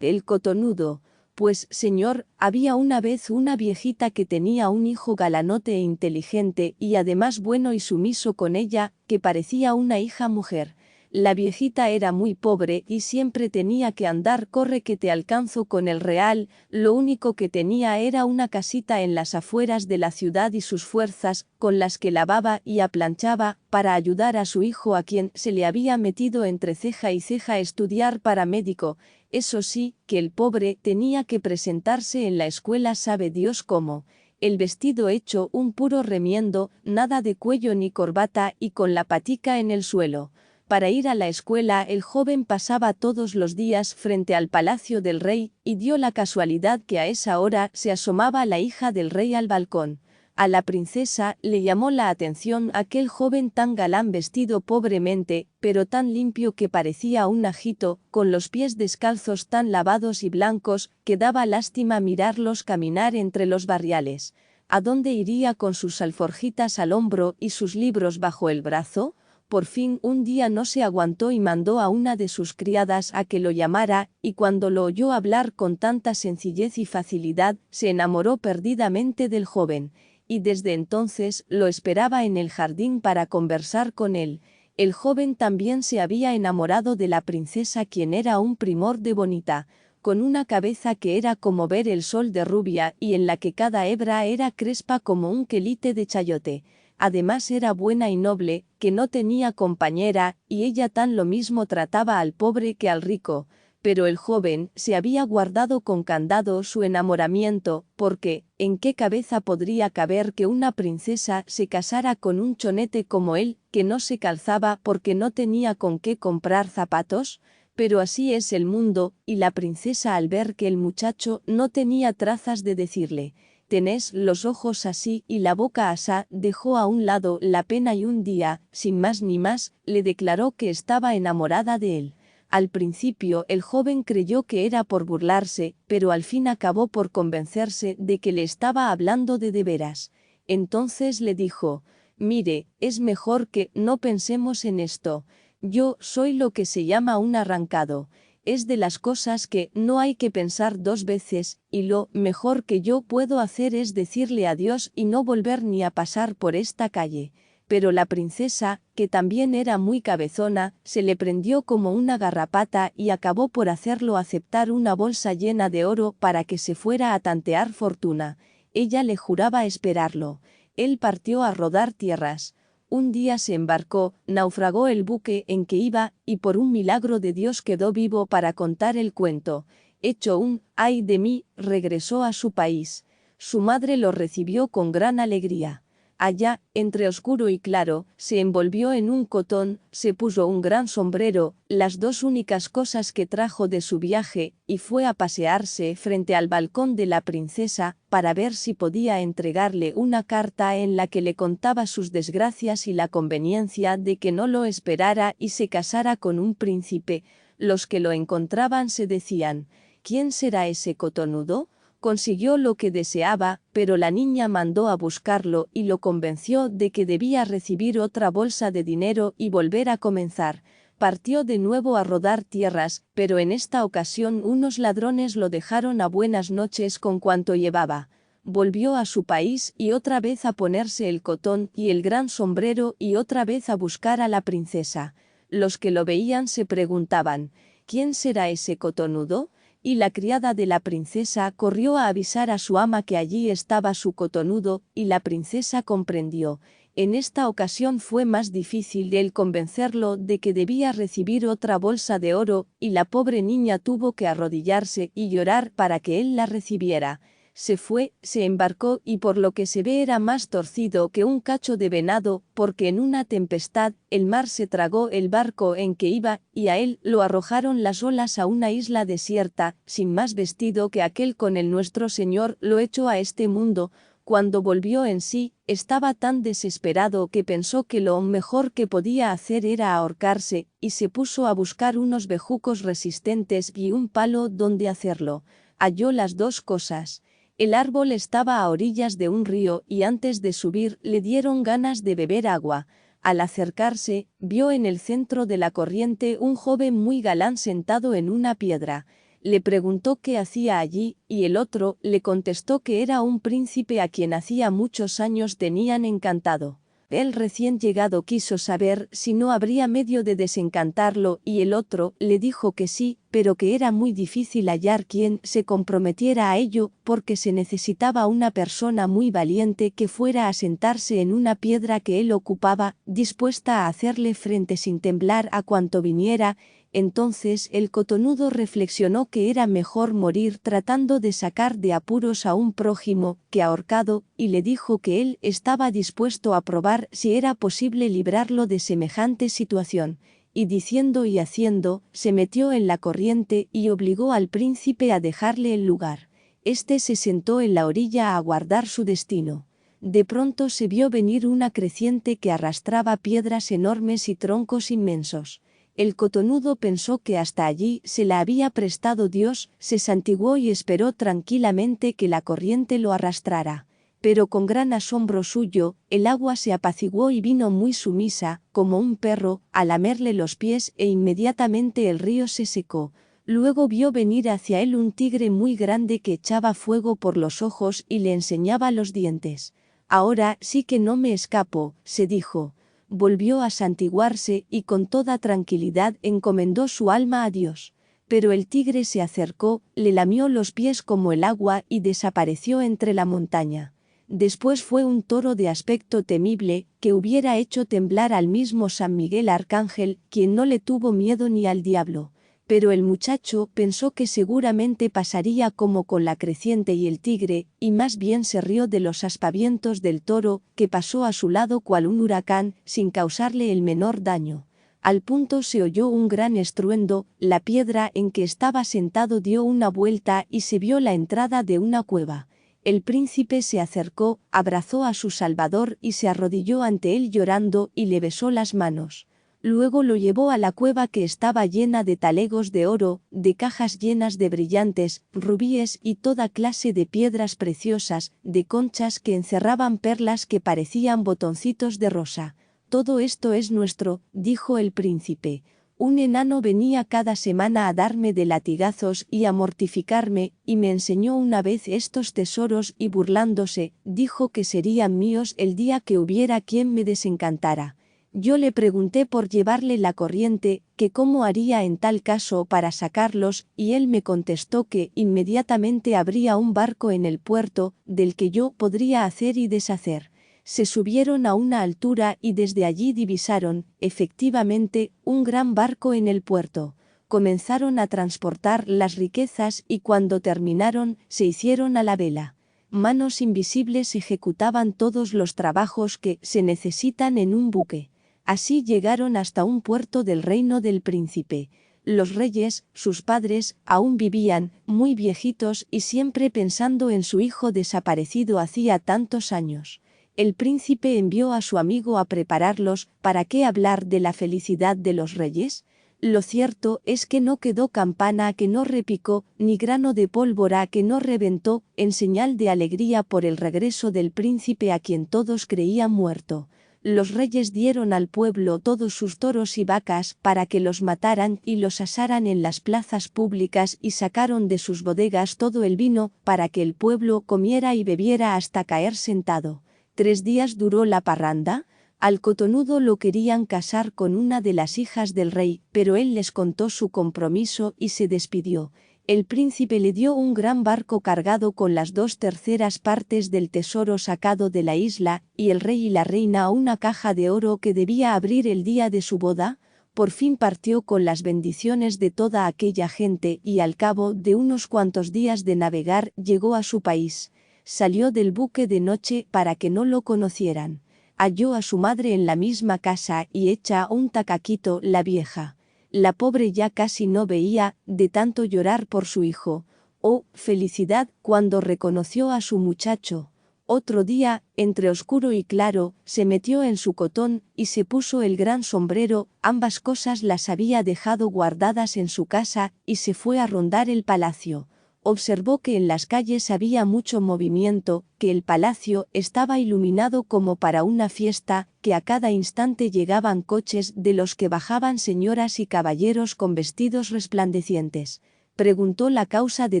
El cotonudo. Pues, señor, había una vez una viejita que tenía un hijo galanote e inteligente y además bueno y sumiso con ella, que parecía una hija mujer. La viejita era muy pobre y siempre tenía que andar corre que te alcanzo con el real, lo único que tenía era una casita en las afueras de la ciudad y sus fuerzas, con las que lavaba y aplanchaba, para ayudar a su hijo a quien se le había metido entre ceja y ceja estudiar para médico. Eso sí, que el pobre tenía que presentarse en la escuela sabe Dios cómo. El vestido hecho un puro remiendo, nada de cuello ni corbata y con la patica en el suelo. Para ir a la escuela el joven pasaba todos los días frente al palacio del rey, y dio la casualidad que a esa hora se asomaba la hija del rey al balcón. A la princesa le llamó la atención aquel joven tan galán vestido pobremente, pero tan limpio que parecía un ajito, con los pies descalzos tan lavados y blancos, que daba lástima mirarlos caminar entre los barriales. ¿A dónde iría con sus alforjitas al hombro y sus libros bajo el brazo? Por fin un día no se aguantó y mandó a una de sus criadas a que lo llamara, y cuando lo oyó hablar con tanta sencillez y facilidad, se enamoró perdidamente del joven, y desde entonces lo esperaba en el jardín para conversar con él. El joven también se había enamorado de la princesa, quien era un primor de bonita, con una cabeza que era como ver el sol de rubia y en la que cada hebra era crespa como un quelite de chayote. Además era buena y noble, que no tenía compañera, y ella tan lo mismo trataba al pobre que al rico. Pero el joven se había guardado con candado su enamoramiento, porque, ¿en qué cabeza podría caber que una princesa se casara con un chonete como él, que no se calzaba porque no tenía con qué comprar zapatos? Pero así es el mundo, y la princesa al ver que el muchacho no tenía trazas de decirle: «Tenés los ojos así y la boca asá», dejó a un lado la pena y un día, sin más ni más, le declaró que estaba enamorada de él. Al principio el joven creyó que era por burlarse, pero al fin acabó por convencerse de que le estaba hablando de veras. Entonces le dijo: «Mire, es mejor que no pensemos en esto. Yo soy lo que se llama un arrancado. Es de las cosas que no hay que pensar 2 veces, y lo mejor que yo puedo hacer es decirle adiós y no volver ni a pasar por esta calle. pero la princesa, que también era muy cabezona, se le prendió como una garrapata y acabó por hacerlo aceptar una bolsa llena de oro para que se fuera a tantear fortuna. Ella le juraba esperarlo. Él partió a rodar tierras. Un día se embarcó, naufragó el buque en que iba y por un milagro de Dios quedó vivo para contar el cuento. Hecho un «ay de mí», regresó a su país. Su madre lo recibió con gran alegría. Allá, entre oscuro y claro, se envolvió en un cotón, se puso un gran sombrero, las dos únicas cosas que trajo de su viaje, y fue a pasearse frente al balcón de la princesa, para ver si podía entregarle una carta en la que le contaba sus desgracias y la conveniencia de que no lo esperara y se casara con un príncipe. Los que lo encontraban se decían: «¿Quién será ese cotonudo?». Consiguió lo que deseaba, pero la niña mandó a buscarlo y lo convenció de que debía recibir otra bolsa de dinero y volver a comenzar. Partió de nuevo a rodar tierras, pero en esta ocasión unos ladrones lo dejaron a buenas noches con cuanto llevaba. Volvió a su país y otra vez a ponerse el cotón y el gran sombrero y otra vez a buscar a la princesa. Los que lo veían se preguntaban: «¿Quién será ese cotonudo?». Y la criada de la princesa corrió a avisar a su ama que allí estaba su cotonudo, y la princesa comprendió. En esta ocasión fue más difícil de él convencerlo de que debía recibir otra bolsa de oro, y la pobre niña tuvo que arrodillarse y llorar para que él la recibiera. Se fue, se embarcó y por lo que se ve era más torcido que un cacho de venado, porque en una tempestad el mar se tragó el barco en que iba y a él lo arrojaron las olas a una isla desierta, sin más vestido que aquel con el nuestro Señor lo echó a este mundo. Cuando volvió en sí, estaba tan desesperado que pensó que lo mejor que podía hacer era ahorcarse, y se puso a buscar unos bejucos resistentes y un palo donde hacerlo. Halló las dos cosas. El árbol estaba a orillas de un río y antes de subir le dieron ganas de beber agua. Al acercarse, vio en el centro de la corriente un joven muy galán sentado en una piedra. Le preguntó qué hacía allí, y el otro le contestó que era un príncipe a quien hacía muchos años tenían encantado. El recién llegado quiso saber si no habría medio de desencantarlo y el otro le dijo que sí, pero que era muy difícil hallar quien se comprometiera a ello porque se necesitaba una persona muy valiente que fuera a sentarse en una piedra que él ocupaba, dispuesta a hacerle frente sin temblar a cuanto viniera. Entonces el cotonudo reflexionó que era mejor morir tratando de sacar de apuros a un prójimo que ahorcado, y le dijo que él estaba dispuesto a probar si era posible librarlo de semejante situación. Y diciendo y haciendo, se metió en la corriente y obligó al príncipe a dejarle el lugar. Este se sentó en la orilla a aguardar su destino. De pronto se vio venir una creciente que arrastraba piedras enormes y troncos inmensos. El cotonudo pensó que hasta allí se la había prestado Dios, se santiguó y esperó tranquilamente que la corriente lo arrastrara. Pero con gran asombro suyo, el agua se apaciguó y vino muy sumisa, como un perro, a lamerle los pies e inmediatamente el río se secó. Luego vio venir hacia él un tigre muy grande que echaba fuego por los ojos y le enseñaba los dientes. «Ahora sí que no me escapo», se dijo. Volvió a santiguarse y con toda tranquilidad encomendó su alma a Dios. Pero el tigre se acercó, le lamió los pies como el agua y desapareció entre la montaña. Después fue un toro de aspecto temible, que hubiera hecho temblar al mismo San Miguel Arcángel, quien no le tuvo miedo ni al diablo. Pero el muchacho pensó que seguramente pasaría como con la creciente y el tigre, y más bien se rió de los aspavientos del toro, que pasó a su lado cual un huracán, sin causarle el menor daño. Al punto se oyó un gran estruendo, la piedra en que estaba sentado dio una vuelta y se vio la entrada de una cueva. El príncipe se acercó, abrazó a su salvador y se arrodilló ante él llorando y le besó las manos. Luego lo llevó a la cueva que estaba llena de talegos de oro, de cajas llenas de brillantes, rubíes y toda clase de piedras preciosas, de conchas que encerraban perlas que parecían botoncitos de rosa. «Todo esto es nuestro», dijo el príncipe. Un enano venía cada semana a darme de latigazos y a mortificarme, y me enseñó una vez estos tesoros y burlándose, dijo que serían míos el día que hubiera quien me desencantara. Yo le pregunté por llevarle la corriente, que cómo haría en tal caso para sacarlos, y él me contestó que inmediatamente habría un barco en el puerto, del que yo podría hacer y deshacer. Se subieron a una altura y desde allí divisaron, efectivamente, un gran barco en el puerto. Comenzaron a transportar las riquezas y cuando terminaron, se hicieron a la vela. Manos invisibles ejecutaban todos los trabajos que se necesitan en un buque. Así llegaron hasta un puerto del reino del príncipe. Los reyes, sus padres, aún vivían, muy viejitos y siempre pensando en su hijo desaparecido hacía tantos años. El príncipe envió a su amigo a prepararlos. ¿Para qué hablar de la felicidad de los reyes? Lo cierto es que no quedó campana que no repicó, ni grano de pólvora que no reventó, en señal de alegría por el regreso del príncipe a quien todos creían muerto. Los reyes dieron al pueblo todos sus toros y vacas para que los mataran y los asaran en las plazas públicas y sacaron de sus bodegas todo el vino para que el pueblo comiera y bebiera hasta caer sentado. 3 días duró la parranda. Al cotonudo lo querían casar con una de las hijas del rey, pero él les contó su compromiso y se despidió. El príncipe le dio un gran barco cargado con las 2/3 partes del tesoro sacado de la isla, y el rey y la reina una caja de oro que debía abrir el día de su boda. Por fin partió con las bendiciones de toda aquella gente y al cabo de unos cuantos días de navegar llegó a su país. Salió del buque de noche para que no lo conocieran. Halló a su madre en la misma casa y hecha un tacaquito la vieja. La pobre ya casi no veía, de tanto llorar por su hijo. Oh, felicidad cuando reconoció a su muchacho. Otro día, entre oscuro y claro, se metió en su cotón y se puso el gran sombrero, ambas cosas las había dejado guardadas en su casa, y se fue a rondar el palacio. Observó que en las calles había mucho movimiento, que el palacio estaba iluminado como para una fiesta, que a cada instante llegaban coches de los que bajaban señoras y caballeros con vestidos resplandecientes. Preguntó la causa de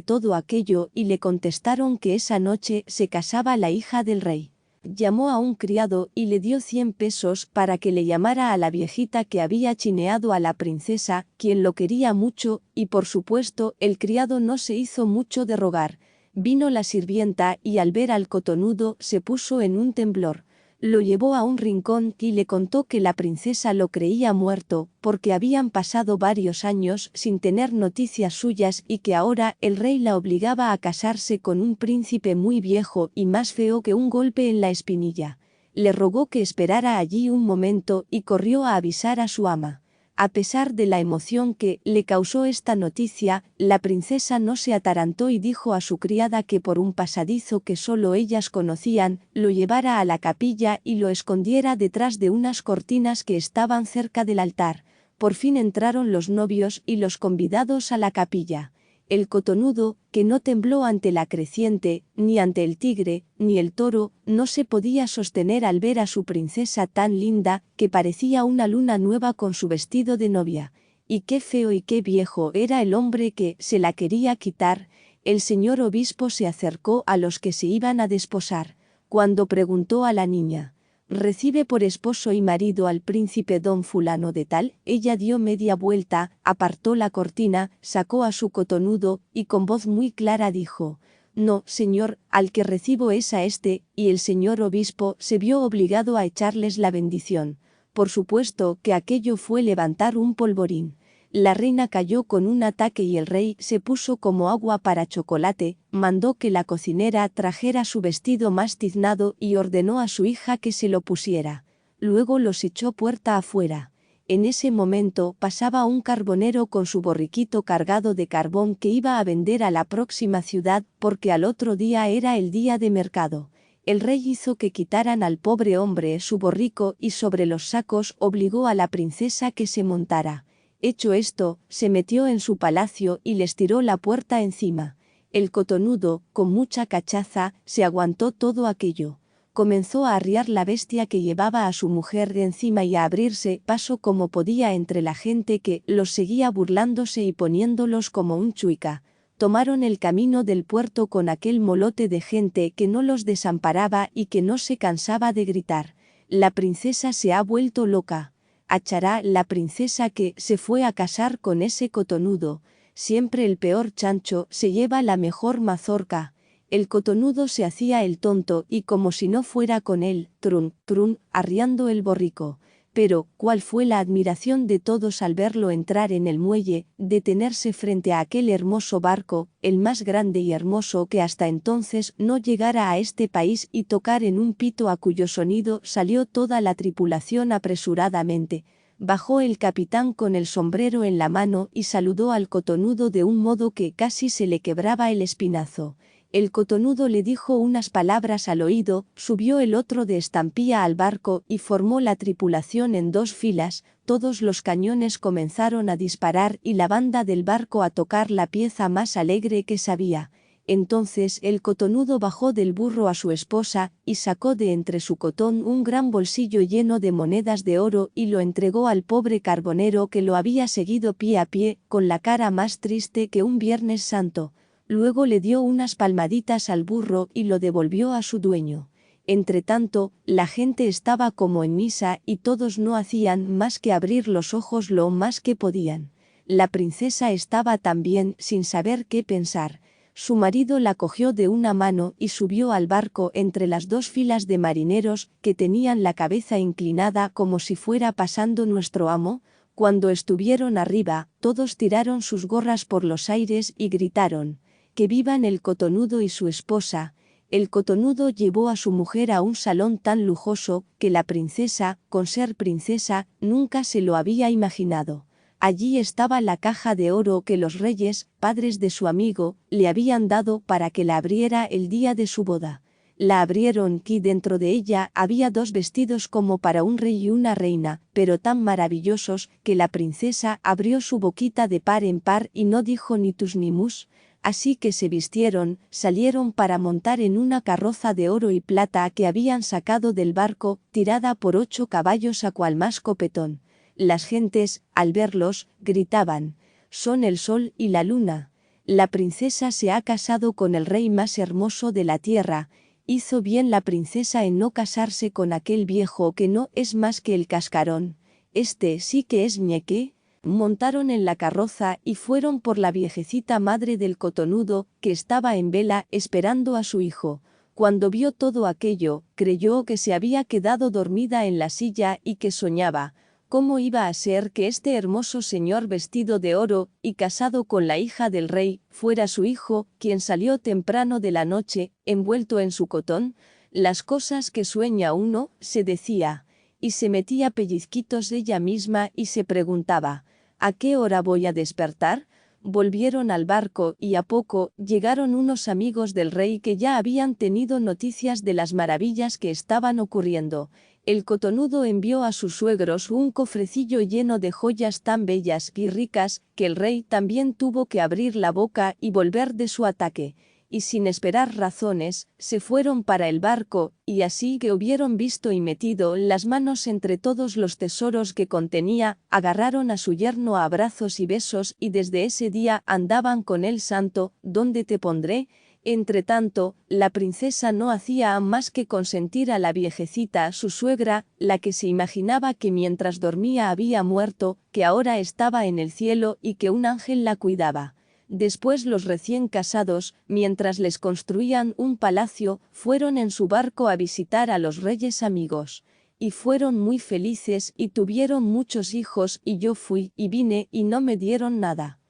todo aquello y le contestaron que esa noche se casaba la hija del rey. Llamó a un criado y le dio 100 pesos para que le llamara a la viejita que había chineado a la princesa, quien lo quería mucho, y por supuesto el criado no se hizo mucho de rogar. Vino la sirvienta y al ver al cotonudo se puso en un temblor. Lo llevó a un rincón y le contó que la princesa lo creía muerto, porque habían pasado varios años sin tener noticias suyas y que ahora el rey la obligaba a casarse con un príncipe muy viejo y más feo que un golpe en la espinilla. Le rogó que esperara allí un momento y corrió a avisar a su ama. A pesar de la emoción que le causó esta noticia, la princesa no se atarantó y dijo a su criada que por un pasadizo que solo ellas conocían, lo llevara a la capilla y lo escondiera detrás de unas cortinas que estaban cerca del altar. Por fin entraron los novios y los convidados a la capilla. El cotonudo, que no tembló ante la creciente, ni ante el tigre, ni el toro, no se podía sostener al ver a su princesa tan linda, que parecía una luna nueva con su vestido de novia. Y qué feo y qué viejo era el hombre que se la quería quitar. El señor obispo se acercó a los que se iban a desposar. Cuando preguntó a la niña: ¿recibe por esposo y marido al príncipe don fulano de tal? Ella dio media vuelta, apartó la cortina, sacó a su cotonudo, y con voz muy clara dijo: no, señor, al que recibo es a este, y el señor obispo se vio obligado a echarles la bendición. Por supuesto que aquello fue levantar un polvorín. La reina cayó con un ataque y el rey se puso como agua para chocolate, mandó que la cocinera trajera su vestido más tiznado y ordenó a su hija que se lo pusiera. Luego los echó puerta afuera. En ese momento pasaba un carbonero con su borriquito cargado de carbón que iba a vender a la próxima ciudad porque al otro día era el día de mercado. El rey hizo que quitaran al pobre hombre su borrico y sobre los sacos obligó a la princesa que se montara. Hecho esto, se metió en su palacio y les tiró la puerta encima. El cotonudo, con mucha cachaza, se aguantó todo aquello. comenzó a arriar la bestia que llevaba a su mujer de encima y a abrirse paso como podía entre la gente que los seguía burlándose y poniéndolos como un chuica. Tomaron el camino del puerto con aquel molote de gente que no los desamparaba y que no se cansaba de gritar: «La princesa se ha vuelto loca. Achará la princesa que se fue a casar con ese cotonudo. Siempre el peor chancho se lleva la mejor mazorca». El cotonudo se hacía el tonto y como si no fuera con él, trun, trun, arriando el borrico. Pero, ¿cuál fue la admiración de todos al verlo entrar en el muelle, detenerse frente a aquel hermoso barco, el más grande y hermoso que hasta entonces no llegara a este país, y tocar en un pito a cuyo sonido salió toda la tripulación apresuradamente? Bajó el capitán con el sombrero en la mano y saludó al cotonudo de un modo que casi se le quebraba el espinazo. El cotonudo le dijo unas palabras al oído, subió el otro de estampía al barco y formó la tripulación en dos filas. Todos los cañones comenzaron a disparar y la banda del barco a tocar la pieza más alegre que sabía. Entonces el cotonudo bajó del burro a su esposa y sacó de entre su cotón un gran bolsillo lleno de monedas de oro y lo entregó al pobre carbonero, que lo había seguido pie a pie, con la cara más triste que un Viernes Santo. Luego le dio unas palmaditas al burro y lo devolvió a su dueño. Entretanto, la gente estaba como en misa y todos no hacían más que abrir los ojos lo más que podían. La princesa estaba también sin saber qué pensar. Su marido la cogió de una mano y subió al barco entre las dos filas de marineros que tenían la cabeza inclinada como si fuera pasando nuestro amo. Cuando estuvieron arriba, todos tiraron sus gorras por los aires y gritaron: «¡Que vivan el cotonudo y su esposa!». El cotonudo llevó a su mujer a un salón tan lujoso que la princesa, con ser princesa, nunca se lo había imaginado. Allí estaba la caja de oro que los reyes, padres de su amigo, le habían dado para que la abriera el día de su boda. La abrieron y dentro de ella había dos vestidos como para un rey y una reina, pero tan maravillosos que la princesa abrió su boquita de par en par y no dijo ni tus ni mus. Así que se vistieron, salieron para montar en una carroza de oro y plata que habían sacado del barco, tirada por 8 caballos a cual más copetón. Las gentes, al verlos, gritaban: «Son el sol y la luna. La princesa se ha casado con el rey más hermoso de la tierra. Hizo bien la princesa en no casarse con aquel viejo que no es más que el cascarón. Este sí que es ñeque». Montaron en la carroza y fueron por la viejecita madre del cotonudo, que estaba en vela esperando a su hijo. Cuando vio todo aquello, creyó que se había quedado dormida en la silla y que soñaba. ¿Cómo iba a ser que este hermoso señor vestido de oro y casado con la hija del rey fuera su hijo, quien salió temprano de la noche, envuelto en su cotón? Las cosas que sueña uno, se decía, y se metía pellizquitos ella misma y se preguntaba: ¿a qué hora voy a despertar? Volvieron al barco y a poco llegaron unos amigos del rey que ya habían tenido noticias de las maravillas que estaban ocurriendo. El cotonudo envió a sus suegros un cofrecillo lleno de joyas tan bellas y ricas que el rey también tuvo que abrir la boca y volver de su ataque. Y sin esperar razones, se fueron para el barco, y así que hubieron visto y metido las manos entre todos los tesoros que contenía, agarraron a su yerno a abrazos y besos y desde ese día andaban con él santo. ¿Dónde te pondré? Entretanto, la princesa no hacía más que consentir a la viejecita, su suegra, la que se imaginaba que mientras dormía había muerto, que ahora estaba en el cielo y que un ángel la cuidaba. Después los recién casados, mientras les construían un palacio, fueron en su barco a visitar a los reyes amigos. Y fueron muy felices y tuvieron muchos hijos, y yo fui y vine y no me dieron nada.